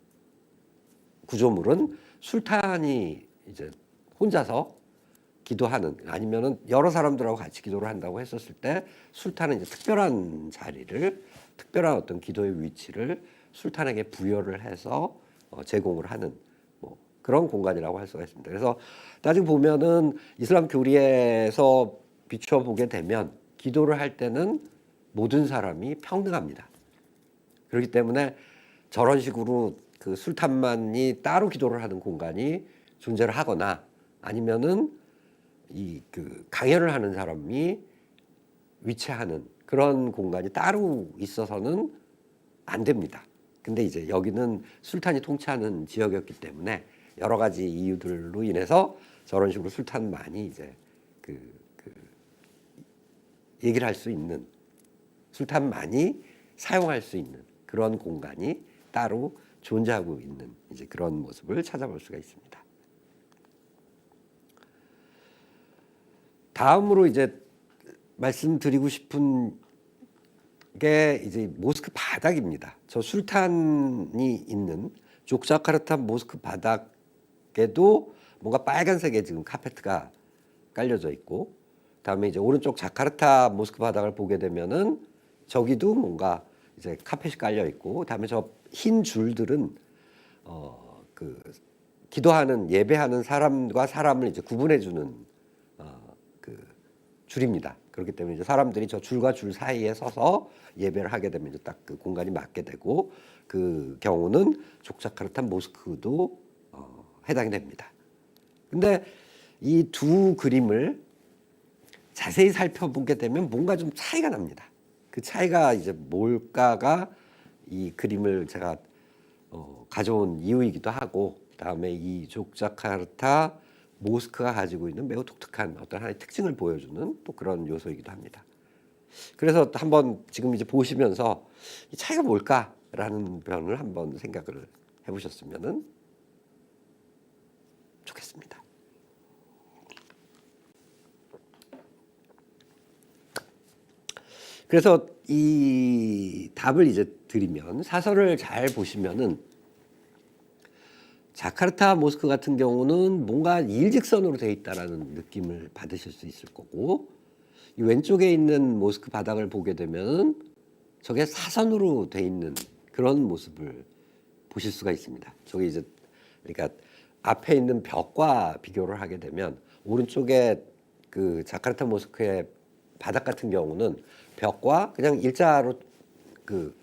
[SPEAKER 1] 구조물은 술탄이 이제 혼자서 기도하는 아니면은 여러 사람들하고 같이 기도를 한다고 했었을 때 술탄은 이제 특별한 자리를 특별한 어떤 기도의 위치를 술탄에게 부여를 해서 제공을 하는 뭐 그런 공간이라고 할 수가 있습니다. 그래서 따지고 보면은 이슬람 교리에서 비춰보게 되면 기도를 할 때는 모든 사람이 평등합니다. 그렇기 때문에 저런 식으로 그 술탄만이 따로 기도를 하는 공간이 존재를 하거나 아니면은 그 강연을 하는 사람이 위치하는 그런 공간이 따로 있어서는 안 됩니다. 근데 이제 여기는 술탄이 통치하는 지역이었기 때문에 여러 가지 이유들로 인해서 저런 식으로 술탄만이 이제 얘기를 할 수 있는 술탄만이 사용할 수 있는 그런 공간이 따로 존재하고 있는 이제 그런 모습을 찾아볼 수가 있습니다. 다음으로 이제 말씀드리고 싶은 게 이제 모스크 바닥입니다. 저 술탄이 있는 족자카르타 모스크 바닥에도 뭔가 빨간색의 지금 카페트가 깔려져 있고, 다음에 이제 오른쪽 자카르타 모스크 바닥을 보게 되면은 저기도 뭔가 이제 카펫이 깔려 있고, 다음에 저 흰 줄들은 그 기도하는 예배하는 사람과 사람을 이제 구분해 주는 그 줄입니다. 그렇기 때문에 이제 사람들이 저 줄과 줄 사이에 서서 예배를 하게 되면 이제 딱 그 공간이 맞게 되고, 그 경우는 족자카르타 모스크도 해당이 됩니다. 근데 이 두 그림을 자세히 살펴보게 되면 뭔가 좀 차이가 납니다. 그 차이가 이제 뭘까가 이 그림을 제가 가져온 이유이기도 하고, 그다음에 이 족자카르타 모스크가 가지고 있는 매우 독특한 어떤 하나의 특징을 보여주는 또 그런 요소이기도 합니다. 그래서 한번 지금 이제 보시면서 이 차이가 뭘까라는 변을 한번 생각을 해보셨으면 좋겠습니다. 그래서 이 답을 이제 드리면, 사설을 잘 보시면은 자카르타 모스크 같은 경우는 뭔가 일직선으로 되어 있다라는 느낌을 받으실 수 있을 거고, 이 왼쪽에 있는 모스크 바닥을 보게 되면 저게 사선으로 되어 있는 그런 모습을 보실 수가 있습니다. 저게 이제 그러니까 앞에 있는 벽과 비교를 하게 되면, 오른쪽에 그 자카르타 모스크의 바닥 같은 경우는 벽과 그냥 일자로 그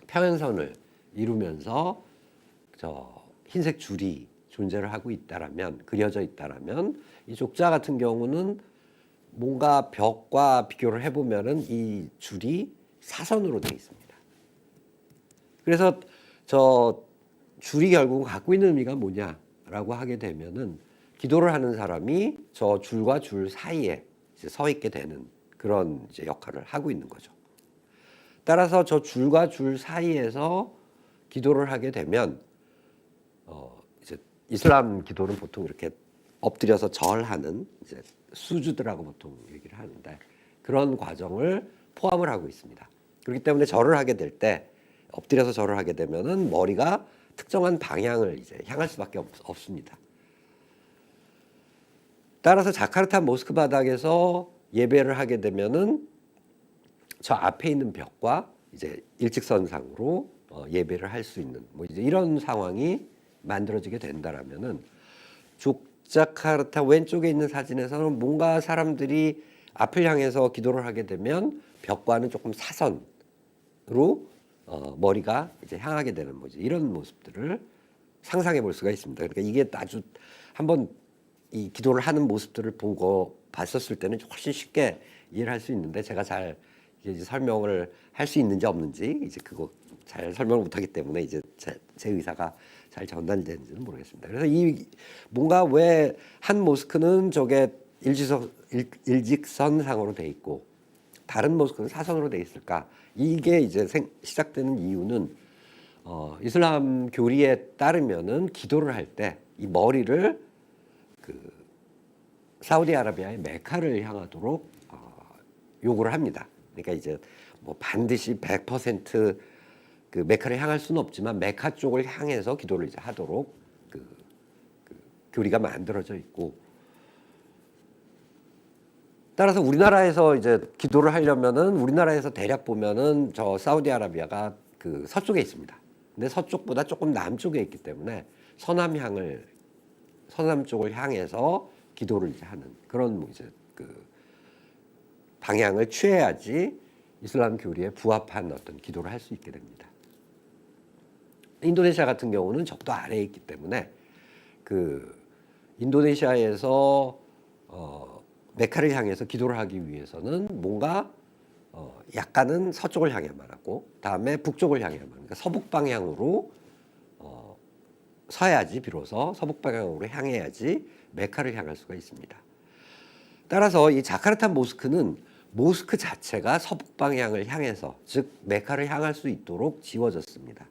[SPEAKER 1] 평행선을 이루면서 저 흰색 줄이 존재를 하고 있다라면, 그려져 있다라면, 이 족자 같은 경우는 뭔가 벽과 비교를 해보면은 이 줄이 사선으로 되어 있습니다. 그래서 저 줄이 결국 갖고 있는 의미가 뭐냐라고 하게 되면은, 기도를 하는 사람이 저 줄과 줄 사이에 이제 서 있게 되는 그런 이제 역할을 하고 있는 거죠. 따라서 저 줄과 줄 사이에서 기도를 하게 되면 이제 이슬람 기도는 보통 이렇게 엎드려서 절하는 이제 수주드라고 보통 얘기를 하는데, 그런 과정을 포함을 하고 있습니다. 그렇기 때문에 절을 하게 될 때, 엎드려서 절을 하게 되면은 머리가 특정한 방향을 이제 향할 수밖에 없습니다. 따라서 자카르타 모스크 바닥에서 예배를 하게 되면은 저 앞에 있는 벽과 이제 일직선상으로 예배를 할 수 있는 뭐 이제 이런 상황이 만들어지게 된다라면은, 족자카르타 왼쪽에 있는 사진에서는 뭔가 사람들이 앞을 향해서 기도를 하게 되면 벽과는 조금 사선으로 머리가 이제 향하게 되는 뭐지, 이런 모습들을 상상해 볼 수가 있습니다. 그러니까 이게 아주 한번 이 기도를 하는 모습들을 보고 봤었을 때는 훨씬 쉽게 이해를 할 수 있는데, 제가 잘 이제 설명을 할 수 있는지 없는지 이제 그거 잘 설명을 못하기 때문에 이제 제 의사가 잘 전달되는지는 모르겠습니다. 그래서 이 뭔가 왜 한 모스크는 저게 일직선상으로 돼 있고 다른 모스크는 사선으로 돼 있을까? 이게 이제 시작되는 이유는 이슬람 교리에 따르면은 기도를 할 때 이 머리를 그 사우디아라비아의 메카를 향하도록 요구를 합니다. 그러니까 이제 뭐 반드시 100% 그 메카를 향할 수는 없지만 메카 쪽을 향해서 기도를 이제 하도록 그 교리가 만들어져 있고, 따라서 우리나라에서 이제 기도를 하려면은 우리나라에서 대략 보면은 저 사우디아라비아가 그 서쪽에 있습니다. 근데 서쪽보다 조금 남쪽에 있기 때문에 서남 쪽을 향해서 기도를 이제 하는 그런 뭐 이제 그 방향을 취해야지 이슬람 교리에 부합한 어떤 기도를 할 수 있게 됩니다. 인도네시아 같은 경우는 적도 아래에 있기 때문에 그 인도네시아에서 메카를 향해서 기도를 하기 위해서는 뭔가 약간은 서쪽을 향해야만 하고, 다음에 북쪽을 향해야만, 그러니까 서북 방향으로 서야지 비로소 서북 방향으로 향해야지 메카를 향할 수가 있습니다. 따라서 이 자카르타 모스크는 모스크 자체가 서북 방향을 향해서, 즉 메카를 향할 수 있도록 지어졌습니다.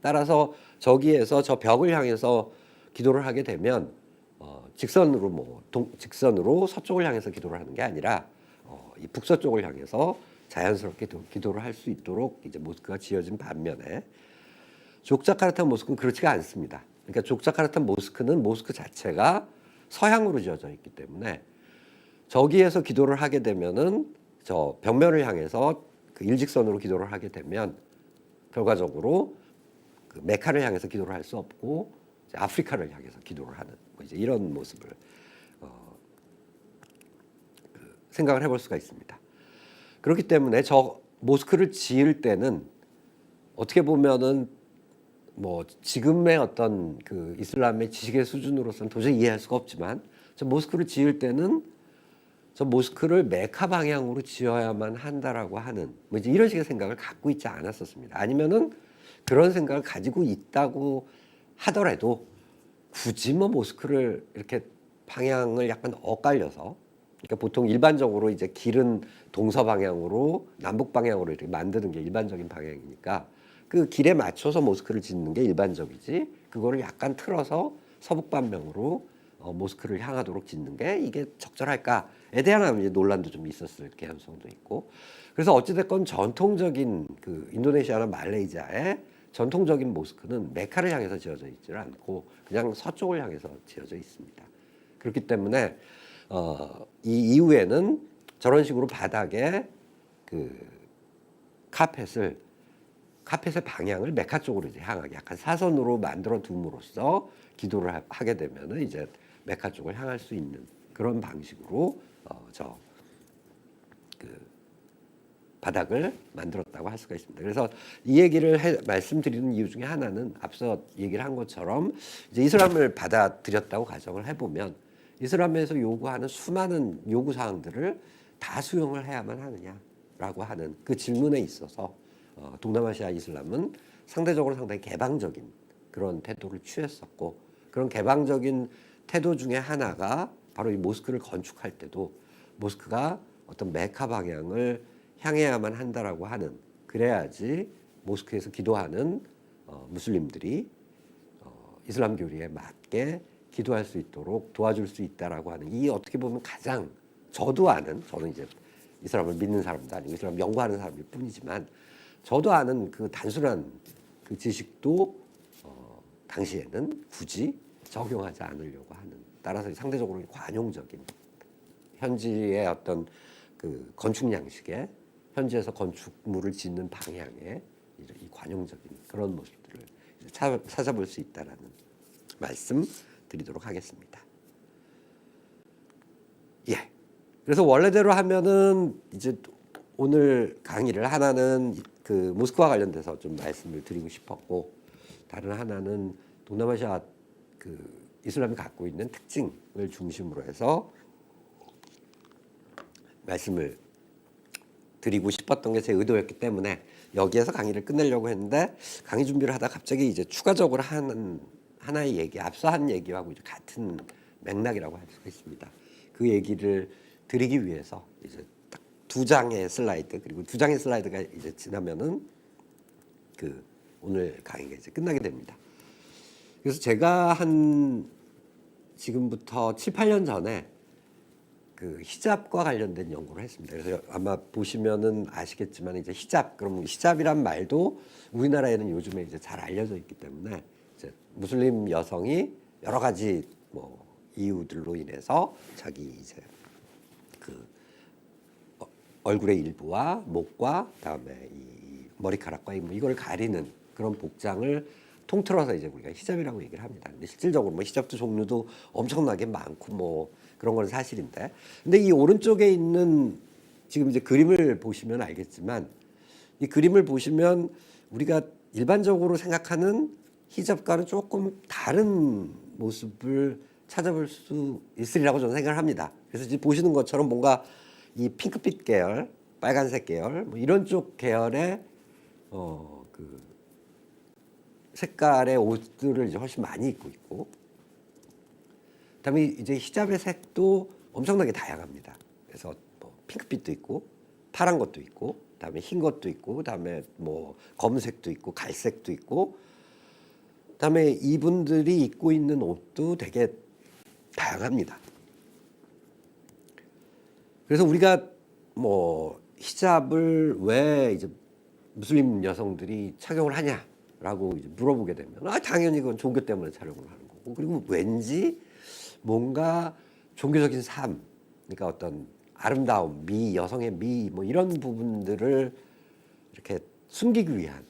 [SPEAKER 1] 따라서 저기에서 저 벽을 향해서 기도를 하게 되면 직선으로 서쪽을 향해서 기도를 하는 게 아니라 이 북서쪽을 향해서 자연스럽게 기도를 할 수 있도록 이제 모스크가 지어진 반면에, 족자카르타 모스크는 그렇지가 않습니다. 그러니까 족자카르타 모스크는 모스크 자체가 서향으로 지어져 있기 때문에 저기에서 기도를 하게 되면은 저 벽면을 향해서 그 일직선으로 기도를 하게 되면 결과적으로 그 메카를 향해서 기도를 할 수 없고 아프리카를 향해서 기도를 하는 뭐 이제 이런 모습을 생각을 해볼 수가 있습니다. 그렇기 때문에 저 모스크를 지을 때는 어떻게 보면은 뭐 지금의 어떤 그 이슬람의 지식의 수준으로서는 도저히 이해할 수가 없지만 저 모스크를 지을 때는 저 모스크를 메카 방향으로 지어야만 한다라고 하는 뭐 이제 이런 식의 생각을 갖고 있지 않았었습니다. 아니면은 그런 생각을 가지고 있다고 하더라도 굳이 뭐 모스크를 이렇게 방향을 약간 엇갈려서 그러니까 보통 일반적으로 이제 길은 동서 방향으로 남북 방향으로 이렇게 만드는 게 일반적인 방향이니까 그 길에 맞춰서 모스크를 짓는 게 일반적이지 그거를 약간 틀어서 서북 방향으로 모스크를 향하도록 짓는 게 이게 적절할까에 대한 이제 논란도 좀 있었을 개연성도 있고 그래서 어찌됐건 전통적인 그 인도네시아나 말레이시아의 전통적인 모스크는 메카를 향해서 지어져 있지는 않고 그냥 서쪽을 향해서 지어져 있습니다. 그렇기 때문에 이 이후에는 저런 식으로 바닥에 그 카펫의 방향을 메카 쪽으로 이제 향하게 약간 사선으로 만들어 둠으로써 기도를 하게 되면은 이제 메카 쪽을 향할 수 있는 그런 방식으로 바닥을 만들었다고 할 수가 있습니다. 그래서 이 얘기를 말씀드리는 이유 중에 하나는 앞서 얘기를 한 것처럼 이제 이슬람을 받아들였다고 가정을 해보면 이슬람에서 요구하는 수많은 요구 사항들을 다 수용을 해야만 하느냐라고 하는 그 질문에 있어서 동남아시아 이슬람은 상대적으로 상당히 개방적인 그런 태도를 취했었고 그런 개방적인 태도 중에 하나가 바로 이 모스크를 건축할 때도 모스크가 어떤 메카 방향을 향해야만 한다라고 하는 그래야지 모스크에서 기도하는 무슬림들이 이슬람 교리에 맞게 기도할 수 있도록 도와줄 수 있다라고 하는 이 어떻게 보면 가장 저는 이제 이슬람을 믿는 사람도 아니고 이슬람 연구하는 사람일 뿐이지만 저도 아는 그 단순한 그 지식도 당시에는 굳이 적용하지 않으려고 하는 따라서 상대적으로 관용적인 현지의 어떤 그 건축 양식에 현지에서 건축물을 짓는 방향에 이 관용적인 그런 모습들을 찾아볼 수 있다라는 말씀 드리도록 하겠습니다. 예. 그래서 원래대로 하면은 이제 오늘 강의를 하나는 그 모스크와 관련돼서 좀 말씀을 드리고 싶었고 다른 하나는 동남아시아 그 이슬람이 갖고 있는 특징을 중심으로 해서 말씀을 드리고 싶었던 게 제 의도였기 때문에 여기에서 강의를 끝내려고 했는데 강의 준비를 하다 갑자기 이제 추가적으로 하는 하나의 얘기, 앞서 한 얘기하고 이제 같은 맥락이라고 할 수가 있습니다. 그 얘기를 드리기 위해서 이제 딱 2장의 슬라이드 그리고 2장의 슬라이드가 이제 지나면은 그 오늘 강의가 이제 끝나게 됩니다. 그래서 제가 한 지금부터 7, 8년 전에 그 히잡과 관련된 연구를 했습니다. 그래서 아마 보시면은 아시겠지만 이제 히잡 그러면 히잡이란 말도 우리나라에는 요즘에 이제 잘 알려져 있기 때문에 이제 무슬림 여성이 여러 가지 뭐 이유들로 인해서 자기 이제 그 얼굴의 일부와 목과 그다음에 이 머리카락과 뭐 이걸 가리는 그런 복장을 통틀어서 이제 우리가 히잡이라고 얘기를 합니다. 근데 실질적으로 뭐 히잡도 종류도 엄청나게 많고 뭐 그런 건 사실인데, 근데 이 오른쪽에 있는 지금 이제 그림을 보시면 알겠지만 이 그림을 보시면 우리가 일반적으로 생각하는 히잡과는 조금 다른 모습을 찾아볼 수 있으리라고 저는 생각을 합니다. 그래서 지금 보시는 것처럼 뭔가 이 핑크빛 계열, 빨간색 계열, 뭐 이런 쪽 계열의 그 색깔의 옷들을 이제 훨씬 많이 입고 있고, 그다음에 이제 히잡의 색도 엄청나게 다양합니다. 그래서 뭐 핑크빛도 있고, 파란 것도 있고, 그다음에 흰 것도 있고, 그다음에 뭐 검은색도 있고, 갈색도 있고, 그다음에 이분들이 입고 있는 옷도 되게 다양합니다. 그래서 우리가 뭐 히잡을 왜 이제 무슬림 여성들이 착용을 하냐라고 이제 물어보게 되면 당연히 그건 종교 때문에 착용을 하는 거고, 그리고 왠지 뭔가 종교적인 삶, 그러니까 어떤 아름다움, 미, 여성의 미, 뭐 이런 부분들을 이렇게 숨기기 위한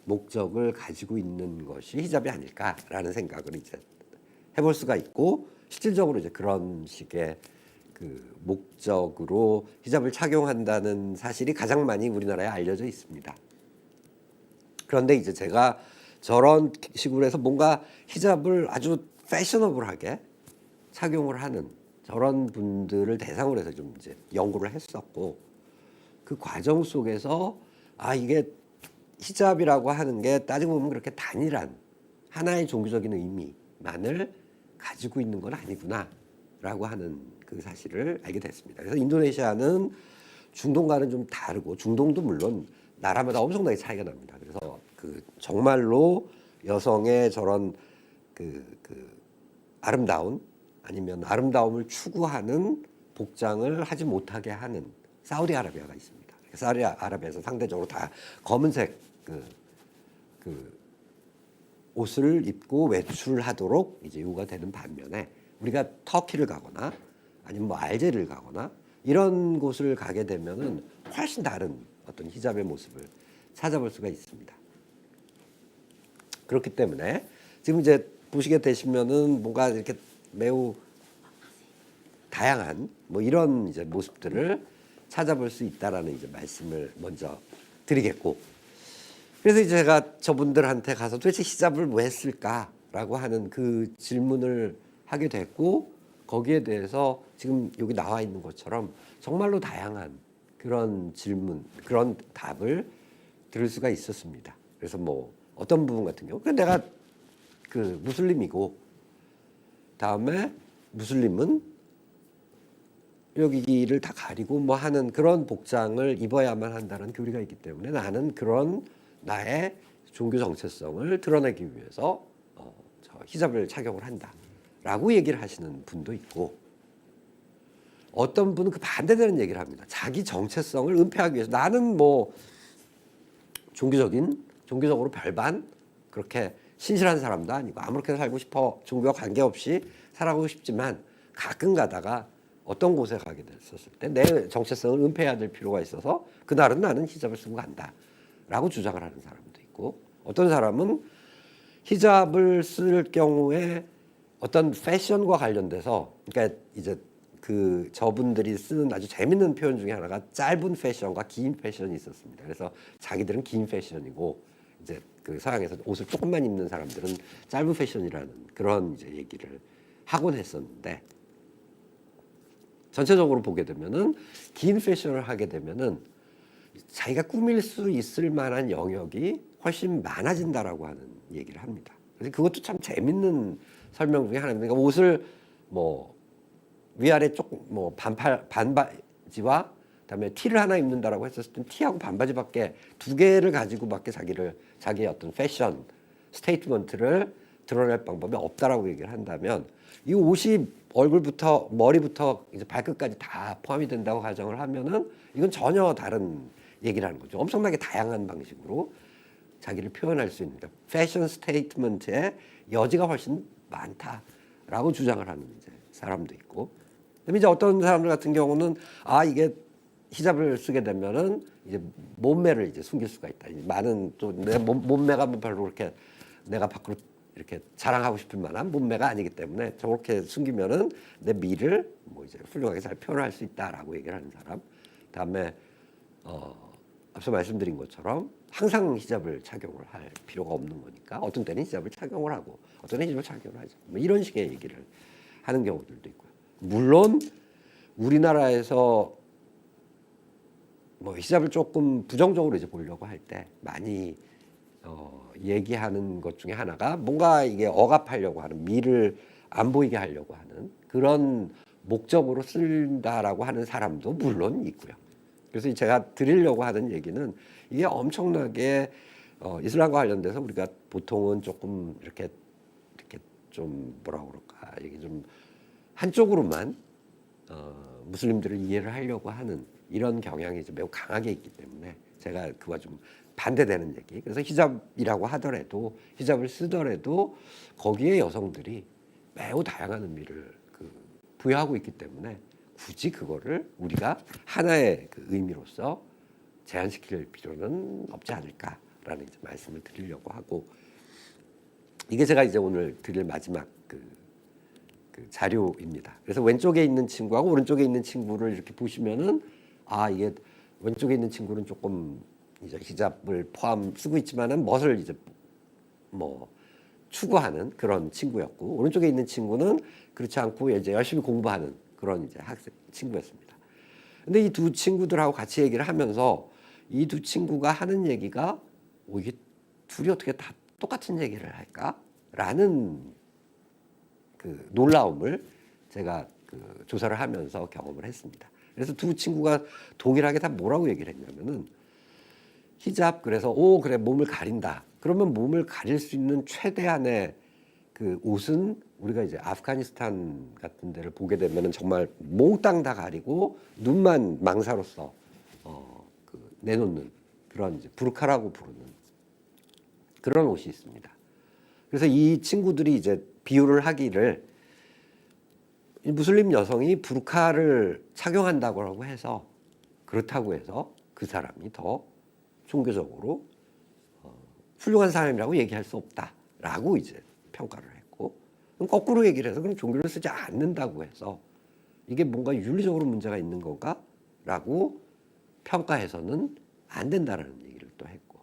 [SPEAKER 1] 목적을 가지고 있는 것이 히잡이 아닐까라는 생각을 이제 해볼 수가 있고, 실질적으로 이제 그런 식의 그 목적으로 히잡을 착용한다는 사실이 가장 많이 우리나라에 알려져 있습니다. 그런데 이제 제가 저런 식으로 해서 뭔가 히잡을 아주 패셔너블하게 착용을 하는 저런 분들을 대상으로 해서 좀 이제 연구를 했었고, 그 과정 속에서 아 이게 히잡이라고 하는 게 따지고 보면 그렇게 단일한 하나의 종교적인 의미만을 가지고 있는 건 아니구나라고 하는 그 사실을 알게 됐습니다. 그래서 인도네시아는 중동과는 좀 다르고, 중동도 물론 나라마다 엄청나게 차이가 납니다. 그래서 그 정말로 여성의 저런 그 아름다운, 아니면 아름다움을 추구하는 복장을 하지 못하게 하는 사우디아라비아가 있습니다. 사우디아라비아에서 상대적으로 다 검은색 그 옷을 입고 외출하도록 이제 요구가 되는 반면에, 우리가 터키를 가거나 아니면 뭐 알제리를 가거나 이런 곳을 가게 되면은 훨씬 다른 어떤 히잡의 모습을 찾아볼 수가 있습니다. 그렇기 때문에 지금 이제 보시게 되시면은 뭔가 이렇게 매우 다양한 뭐 이런 이제 모습들을 찾아볼 수 있다라는 이제 말씀을 먼저 드리겠고, 그래서 이제 제가 저분들한테 가서 도대체 히잡을 왜 했을까라고 하는 그 질문을 하게 됐고, 거기에 대해서 지금 여기 나와 있는 것처럼 정말로 다양한 그런 질문, 그런 답을 들을 수가 있었습니다. 그래서 뭐 어떤 부분 같은 경우, 내가 그 무슬림이고, 다음에 무슬림은 여기를 다 가리고 뭐 하는 그런 복장을 입어야만 한다는 교리가 있기 때문에 나는 그런 나의 종교 정체성을 드러내기 위해서 히잡을 착용을 한다라고 얘기를 하시는 분도 있고, 어떤 분은 그 반대되는 얘기를 합니다. 자기 정체성을 은폐하기 위해서 나는 뭐 종교적으로 별반 그렇게 신실한 사람도 아니고 아무렇게나 살고 싶어, 종교와 관계없이 살아가고 싶지만 가끔 가다가 어떤 곳에 가게 됐었을 때 내 정체성을 은폐해야 될 필요가 있어서 그날은 나는 히잡을 쓰고 간다라고 주장을 하는 사람도 있고, 어떤 사람은 히잡을 쓸 경우에 어떤 패션과 관련돼서, 그러니까 이제 그 저분들이 쓰는 아주 재밌는 표현 중에 하나가 짧은 패션과 긴 패션이 있었습니다. 그래서 자기들은 긴 패션이고, 이제 그 서양에서 옷을 조금만 입는 사람들은 짧은 패션이라는 그런 이제 얘기를 하곤 했었는데, 전체적으로 보게 되면은 긴 패션을 하게 되면은 자기가 꾸밀 수 있을 만한 영역이 훨씬 많아진다라고 하는 얘기를 합니다. 그래서 그것도 참 재밌는 설명 중에 하나입니다. 그러니까 옷을 뭐 위아래 조금 뭐 반바지와 그다음에 티를 하나 입는다라고 했었을 때 티하고 반바지밖에 두 개를 가지고밖에 자기의 어떤 패션 스테이트먼트를 드러낼 방법이 없다라고 얘기를 한다면, 이 옷이 얼굴부터 머리부터 이제 발끝까지 다 포함이 된다고 가정을 하면은 이건 전혀 다른 얘기라는 거죠. 엄청나게 다양한 방식으로 자기를 표현할 수 있는, 그러니까 패션 스테이트먼트의 여지가 훨씬 많다라고 주장을 하는 이제 사람도 있고, 그다음에 이제 어떤 사람들 같은 경우는 이게 히잡을 쓰게 되면은 이제 몸매를 이제 숨길 수가 있다. 많은 또 내 몸매가 뭐 별로 그렇게 내가 밖으로 이렇게 자랑하고 싶을 만한 몸매가 아니기 때문에 저렇게 숨기면은 내 미를 뭐 이제 훌륭하게 잘 표현할 수 있다라고 얘기를 하는 사람. 다음에 앞서 말씀드린 것처럼 항상 히잡을 착용을 할 필요가 없는 거니까 어떤 때는 히잡을 착용을 하고 어떤 때는 히잡을 착용을 하죠. 뭐 이런 식의 얘기를 하는 경우들도 있고요. 물론 우리나라에서 뭐 히잡을 조금 부정적으로 이제 보려고 할 때 많이 얘기하는 것 중에 하나가 뭔가 이게 억압하려고 하는, 미를 안 보이게 하려고 하는 그런 목적으로 쓴다라고 하는 사람도 물론 있고요. 그래서 제가 드리려고 하는 얘기는 이게 엄청나게 이슬람과 관련돼서 우리가 보통은 조금 이렇게 좀 뭐라 그럴까, 이게 좀 한쪽으로만 무슬림들을 이해를 하려고 하는 이런 경향이 매우 강하게 있기 때문에 제가 그와 좀 반대되는 얘기. 그래서 히잡이라고 하더라도, 히잡을 쓰더라도 거기에 여성들이 매우 다양한 의미를 부여하고 있기 때문에 굳이 그거를 우리가 하나의 그 의미로서 제한시킬 필요는 없지 않을까라는 이제 말씀을 드리려고 하고, 이게 제가 이제 오늘 드릴 마지막 그 자료입니다. 그래서 왼쪽에 있는 친구하고 오른쪽에 있는 친구를 이렇게 보시면은 이게 왼쪽에 있는 친구는 조금 이제 히잡을 포함 쓰고 있지만은 멋을 이제 뭐 추구하는 그런 친구였고, 오른쪽에 있는 친구는 그렇지 않고 이제 열심히 공부하는 그런 이제 학생 친구였습니다. 근데 이 두 친구들하고 같이 얘기를 하면서 이 두 친구가 하는 얘기가 이게 둘이 어떻게 다 똑같은 얘기를 할까라는 그 놀라움을 제가 그 조사를 하면서 경험을 했습니다. 그래서 두 친구가 동일하게 다 뭐라고 얘기를 했냐면은 히잡, 그래서 그래 몸을 가린다. 그러면 몸을 가릴 수 있는 최대한의 그 옷은 우리가 이제 아프가니스탄 같은 데를 보게 되면은 정말 몽땅 다 가리고 눈만 망사로서 그 내놓는 그런 이제 부르카라고 부르는 그런 옷이 있습니다. 그래서 이 친구들이 이제 비유를 하기를 이 무슬림 여성이 부르카를 착용한다고 해서 그렇다고 해서 그 사람이 더 종교적으로 훌륭한 사람이라고 얘기할 수 없다라고 이제 평가를 했고, 거꾸로 얘기를 해서 그럼 종교를 쓰지 않는다고 해서 이게 뭔가 윤리적으로 문제가 있는 건가라고 평가해서는 안 된다라는 얘기를 또 했고,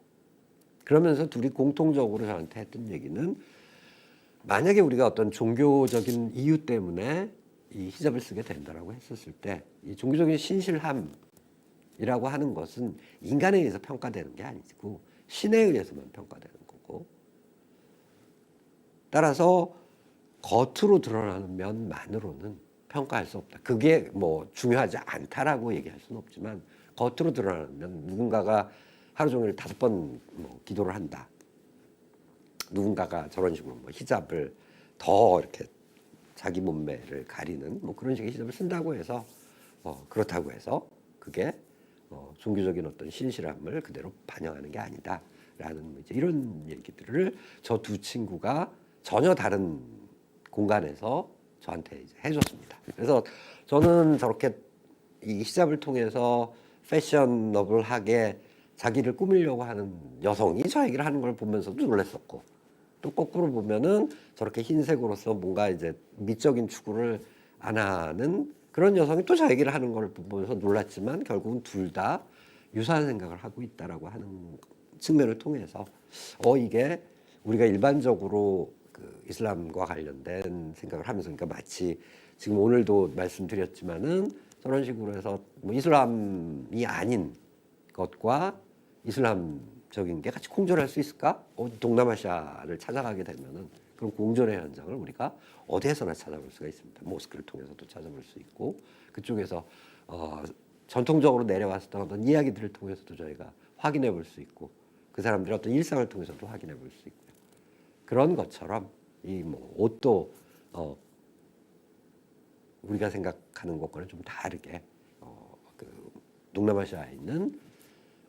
[SPEAKER 1] 그러면서 둘이 공통적으로 저한테 했던 얘기는 만약에 우리가 어떤 종교적인 이유 때문에 이 히잡을 쓰게 된다라고 했었을 때 이 종교적인 신실함이라고 하는 것은 인간에 의해서 평가되는 게 아니고 신에 의해서만 평가되는 거고, 따라서 겉으로 드러나는 면만으로는 평가할 수 없다. 그게 뭐 중요하지 않다라고 얘기할 수는 없지만 겉으로 드러나는 면, 누군가가 하루 종일 5번 뭐 기도를 한다. 누군가가 저런 식으로 뭐 히잡을 더 이렇게 자기 몸매를 가리는 뭐 그런 식의 히잡을 쓴다고 해서 그렇다고 해서 그게 종교적인 어떤 신실함을 그대로 반영하는 게 아니다라는 이제 이런 얘기들을 저 두 친구가 전혀 다른 공간에서 저한테 이제 해줬습니다. 그래서 저는 저렇게 이 히잡을 통해서 패셔너블하게 자기를 꾸미려고 하는 여성이 저 얘기를 하는 걸 보면서도 놀랐었고, 또 거꾸로 보면은 저렇게 흰색으로서 뭔가 이제 미적인 추구를 안 하는 그런 여성이 또 저 얘기를 하는 걸 보면서 놀랐지만 결국은 둘 다 유사한 생각을 하고 있다라고 하는 측면을 통해서 이게 우리가 일반적으로 그 이슬람과 관련된 생각을 하면서, 그러니까 마치 지금 오늘도 말씀드렸지만은 저런 식으로 해서 뭐 이슬람이 아닌 것과 이슬람적인 게 같이 공존할 수 있을까? 동남아시아를 찾아가게 되면은 그런 공존의 현장을 우리가 어디에서나 찾아볼 수가 있습니다. 모스크를 통해서도 찾아볼 수 있고, 그쪽에서 전통적으로 내려왔었던 어떤 이야기들을 통해서도 저희가 확인해 볼 수 있고, 그 사람들의 어떤 일상을 통해서도 확인해 볼 수 있고요. 그런 것처럼 이 뭐 옷도 우리가 생각하는 것과는 좀 다르게 그 동남아시아에 있는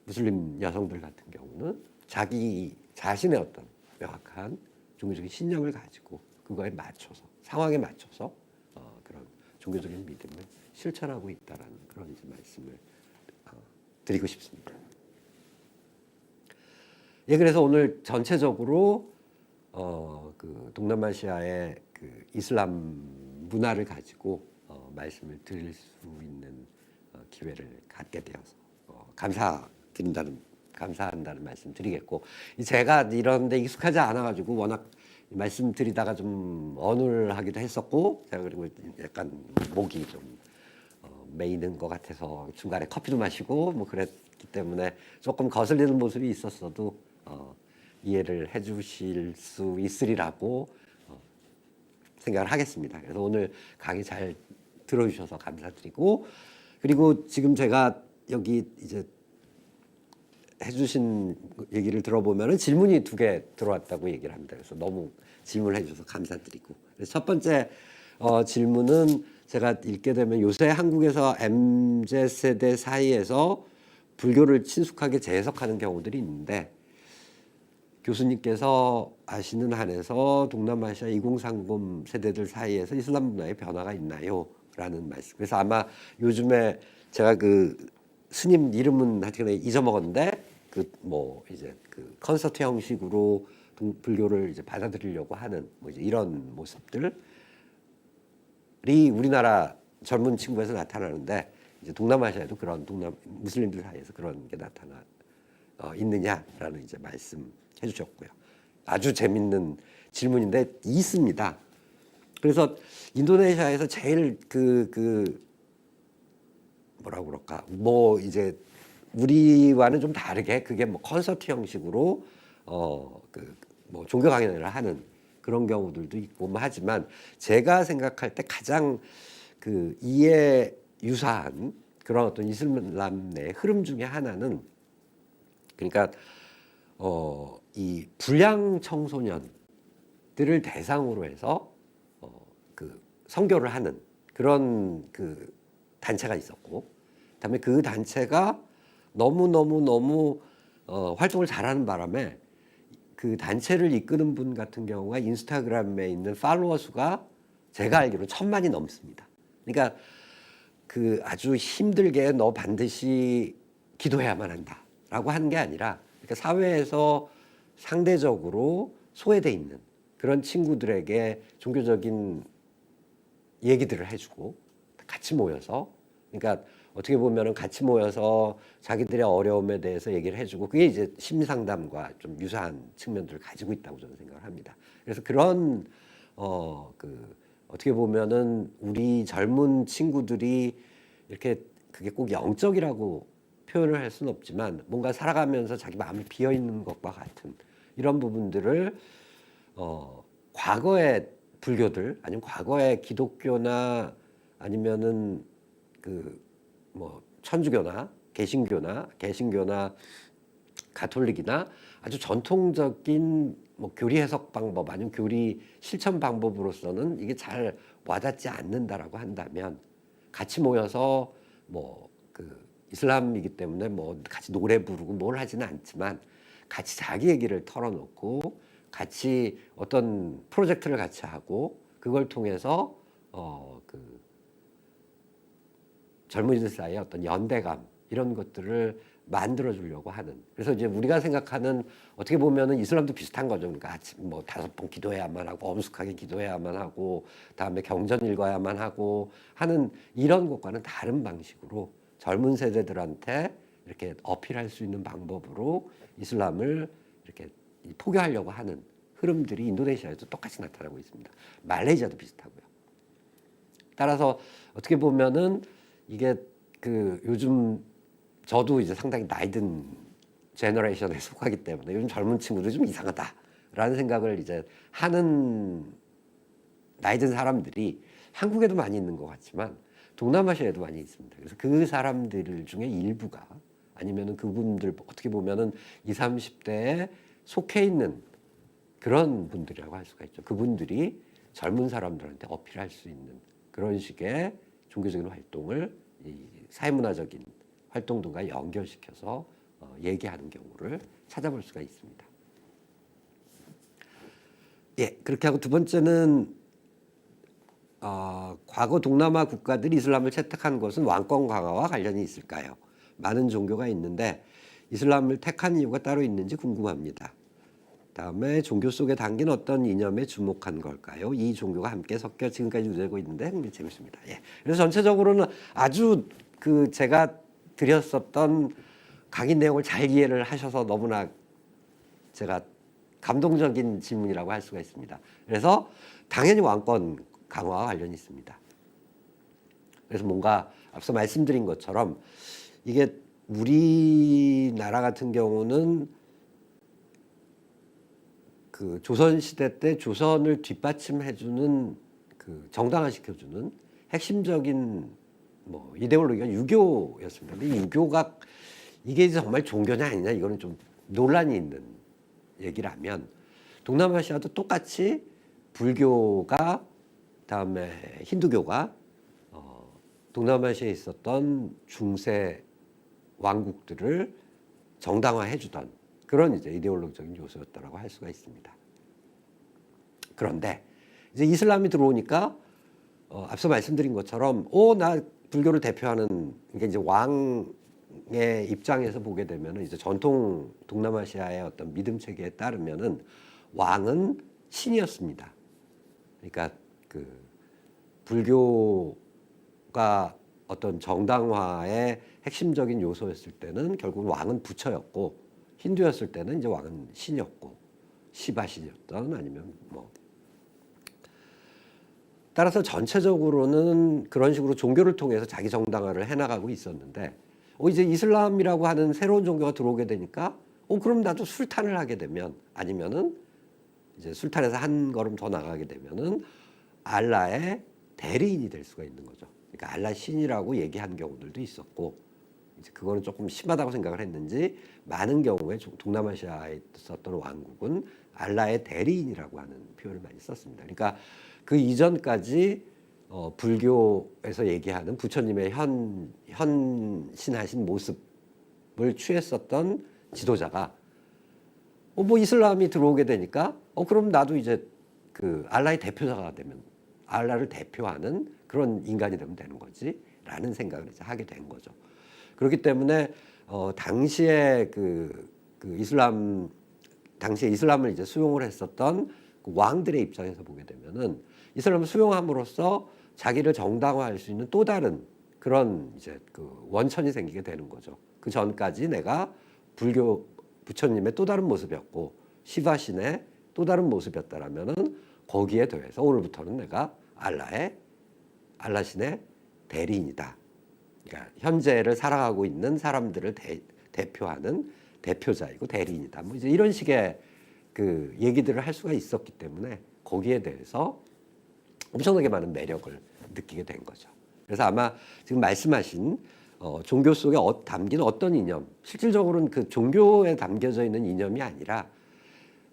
[SPEAKER 1] 무슬림 여성들 같은 경우는 자기 자신의 어떤 명확한 종교적인 신념을 가지고 그거에 맞춰서 상황에 맞춰서 그런 종교적인 믿음을 실천하고 있다라는 그런 이제 말씀을 드리고 싶습니다. 예, 그래서 오늘 전체적으로 그 동남아시아의 그 이슬람 문화를 가지고 말씀을 드릴 수 있는 기회를 갖게 되어서 감사한다는 말씀 드리겠고, 제가 이런 데 익숙하지 않아가지고 워낙 말씀드리다가 좀 어눌하기도 했었고, 제가 그리고 약간 목이 좀 메이는 것 같아서 중간에 커피도 마시고 뭐 그랬기 때문에 조금 거슬리는 모습이 있었어도 이해를 해주실 수 있으리라고 생각을 하겠습니다. 그래서 오늘 강의 잘 들어주셔서 감사드리고, 그리고 지금 제가 여기 이제 해주신 얘기를 들어보면은 질문이 2개 들어왔다고 얘기를 합니다. 그래서 너무 질문을 해주셔서 감사드리고, 그래서 첫 번째 질문은 제가 읽게 되면 요새 한국에서 MZ세대 사이에서 불교를 친숙하게 재해석하는 경우들이 있는데 교수님께서 아시는 한에서 동남아시아 2030 세대들 사이에서 이슬람 문화의 변화가 있나요? 라는 말씀. 그래서 아마 요즘에 제가 그 스님 이름은 하여튼 잊어먹었는데 그 뭐 이제 그 콘서트 형식으로 불교를 이제 받아들이려고 하는 뭐 이제 이런 모습들이 우리나라 젊은 친구에서 나타나는데 이제 동남아시아에도 그런 무슬림들 사이에서 그런 게 나타나고 있느냐라는 이제 말씀해 주셨고요. 아주 재밌는 질문인데 있습니다. 그래서 인도네시아에서 제일 뭐라고 그럴까 뭐 이제 우리와는 좀 다르게 그게 뭐 콘서트 형식으로 뭐 종교 강연을 하는 그런 경우들도 있고 뭐 하지만 제가 생각할 때 가장 이에 유사한 그런 어떤 이슬람 내 흐름 중에 하나는 그러니까 이 불량 청소년들을 대상으로 해서 선교를 하는 그런 단체가 있었고, 그다음에 그 단체가 너무 활동을 잘하는 바람에 그 단체를 이끄는 분 같은 경우가 인스타그램에 있는 팔로워 수가 제가 알기로 1,000만이 넘습니다. 그러니까 아주 힘들게 너 반드시 기도해야만 한다라고 하는 게 아니라 그러니까 사회에서 상대적으로 소외돼 있는 그런 친구들에게 종교적인 얘기들을 해주고 같이 모여서 그러니까 어떻게 보면은 같이 모여서 자기들의 어려움에 대해서 얘기를 해주고 그게 이제 심리상담과 좀 유사한 측면들을 가지고 있다고 저는 생각을 합니다. 그래서 그런 어떻게 보면은 우리 젊은 친구들이 이렇게 그게 꼭 영적이라고 표현을 할 수는 없지만 뭔가 살아가면서 자기 마음이 비어 있는 것과 같은 이런 부분들을 과거의 불교들 아니면 과거의 기독교나 아니면은 뭐 천주교나 개신교나 가톨릭이나 아주 전통적인 뭐 교리 해석 방법 아니면 교리 실천 방법으로서는 이게 잘 와닿지 않는다라고 한다면 같이 모여서 뭐 이슬람이기 때문에 뭐 같이 노래 부르고 뭘 하지는 않지만 같이 자기 얘기를 털어놓고 같이 어떤 프로젝트를 같이 하고 그걸 통해서 젊은이들 사이에 어떤 연대감 이런 것들을 만들어 주려고 하는. 그래서 이제 우리가 생각하는 어떻게 보면은 이슬람도 비슷한 거죠. 그러니까 아침 뭐 5번 기도해야만 하고 엄숙하게 기도해야만 하고 다음에 경전 읽어야만 하고 하는 이런 것과는 다른 방식으로 젊은 세대들한테 이렇게 어필할 수 있는 방법으로 이슬람을 이렇게 포교하려고 하는 흐름들이 인도네시아에도 똑같이 나타나고 있습니다. 말레이시아도 비슷하고요. 따라서 어떻게 보면은 이게 요즘 저도 이제 상당히 나이든 제너레이션에 속하기 때문에 요즘 젊은 친구들이 좀 이상하다라는 생각을 이제 하는 나이든 사람들이 한국에도 많이 있는 것 같지만 동남아시아에도 많이 있습니다. 그래서 그 사람들 중에 일부가 아니면은 그분들 어떻게 보면은 20, 30대에 속해 있는 그런 분들이라고 할 수가 있죠. 그분들이 젊은 사람들한테 어필할 수 있는 그런 식의 종교적인 활동을 이 사회문화적인 활동들과 연결시켜서 얘기하는 경우를 찾아볼 수가 있습니다. 예, 그렇게 하고 두 번째는 과거 동남아 국가들이 이슬람을 채택한 것은 왕권 강화와 관련이 있을까요? 많은 종교가 있는데 이슬람을 택한 이유가 따로 있는지 궁금합니다. 다음에 종교 속에 담긴 어떤 이념에 주목한 걸까요? 이 종교가 함께 섞여 지금까지 유지되고 있는데 재밌습니다. 예. 그래서 전체적으로는 아주 제가 드렸었던 강의 내용을 잘 이해를 하셔서 너무나 제가 감동적인 질문이라고 할 수가 있습니다. 그래서 당연히 왕권 강화와 관련이 있습니다. 그래서 뭔가 앞서 말씀드린 것처럼 이게 우리나라 같은 경우는 조선시대 때 조선을 뒷받침해주는 정당화시켜주는 핵심적인 뭐 이데올로기가 유교였습니다. 근데 유교가 이게 정말 종교냐 아니냐 이거는 좀 논란이 있는 얘기라면 동남아시아도 똑같이 불교가 다음에 힌두교가 동남아시아에 있었던 중세 왕국들을 정당화해주던 그런 이제 이데올로기적인 요소였다라고 할 수가 있습니다. 그런데 이제 이슬람이 들어오니까 앞서 말씀드린 것처럼 나 불교를 대표하는 이게 이제 왕의 입장에서 보게 되면은 이제 전통 동남아시아의 어떤 믿음 체계에 따르면은 왕은 신이었습니다. 그러니까 불교가 어떤 정당화의 핵심적인 요소였을 때는 결국은 왕은 부처였고 힌두였을 때는 이제 왕은 신이었고 시바 신이었던 아니면 뭐 따라서 전체적으로는 그런 식으로 종교를 통해서 자기 정당화를 해나가고 있었는데 이제 이슬람이라고 하는 새로운 종교가 들어오게 되니까 그럼 나도 술탄을 하게 되면 아니면은 이제 술탄에서 한 걸음 더 나가게 되면은 알라의 대리인이 될 수가 있는 거죠. 그러니까 알라 신이라고 얘기한 경우들도 있었고 이제 그거는 조금 심하다고 생각을 했는지 많은 경우에 동남아시아에 있었던 왕국은 알라의 대리인이라고 하는 표현을 많이 썼습니다. 그러니까 그 이전까지 불교에서 얘기하는 부처님의 현신하신 모습을 취했었던 지도자가 뭐 이슬람이 들어오게 되니까 그럼 나도 이제 그 알라의 대표자가 되면 알라를 대표하는 그런 인간이 되면 되는 거지라는 생각을 이제 하게 된 거죠. 그렇기 때문에 당시에 당시에 이슬람을 이제 수용을 했었던 그 왕들의 입장에서 보게 되면은 이슬람을 수용함으로써 자기를 정당화할 수 있는 또 다른 그런 이제 그 원천이 생기게 되는 거죠. 그 전까지 내가 부처님의 또 다른 모습이었고 시바 신의 또 다른 모습이었다라면은 거기에 더해서 오늘부터는 내가 알라 신의 대리인이다. 그러니까 현재를 살아가고 있는 사람들을 대표하는 대표자이고 대리인이다. 뭐 이제 이런 식의 그 얘기들을 할 수가 있었기 때문에 거기에 대해서 엄청나게 많은 매력을 느끼게 된 거죠. 그래서 아마 지금 말씀하신 종교 속에 담긴 어떤 이념, 실질적으로는 그 종교에 담겨져 있는 이념이 아니라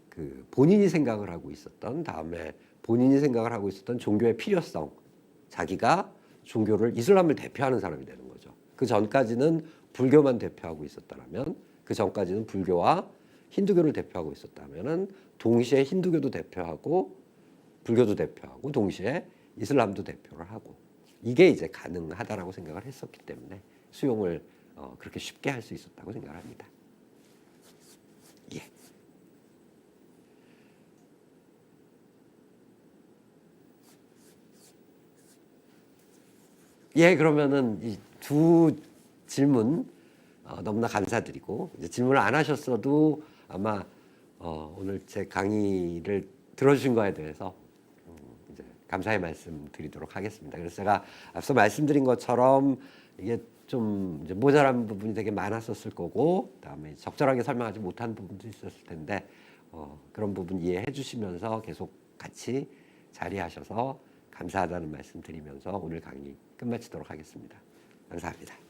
[SPEAKER 1] 그 본인이 생각을 하고 있었던 다음에 본인이 생각을 하고 있었던 종교의 필요성, 자기가 종교를 이슬람을 대표하는 사람이 되는 거죠. 그 전까지는 불교만 대표하고 있었다면, 그 전까지는 불교와 힌두교를 대표하고 있었다면은 동시에 힌두교도 대표하고 불교도 대표하고 동시에 이슬람도 대표를 하고 이게 이제 가능하다라고 생각을 했었기 때문에 수용을 그렇게 쉽게 할 수 있었다고 생각을 합니다. 예. 예, 그러면은 이 두 질문 너무나 감사드리고 이제 질문을 안 하셨어도 아마 오늘 제 강의를 들어주신 거에 대해서 이제 감사의 말씀 드리도록 하겠습니다. 그래서 제가 앞서 말씀드린 것처럼 이게 좀 이제 모자란 부분이 되게 많았었을 거고 그다음에 적절하게 설명하지 못한 부분도 있었을 텐데 그런 부분 이해해 주시면서 계속 같이 자리하셔서 감사하다는 말씀 드리면서 오늘 강의 끝마치도록 하겠습니다. 감사합니다.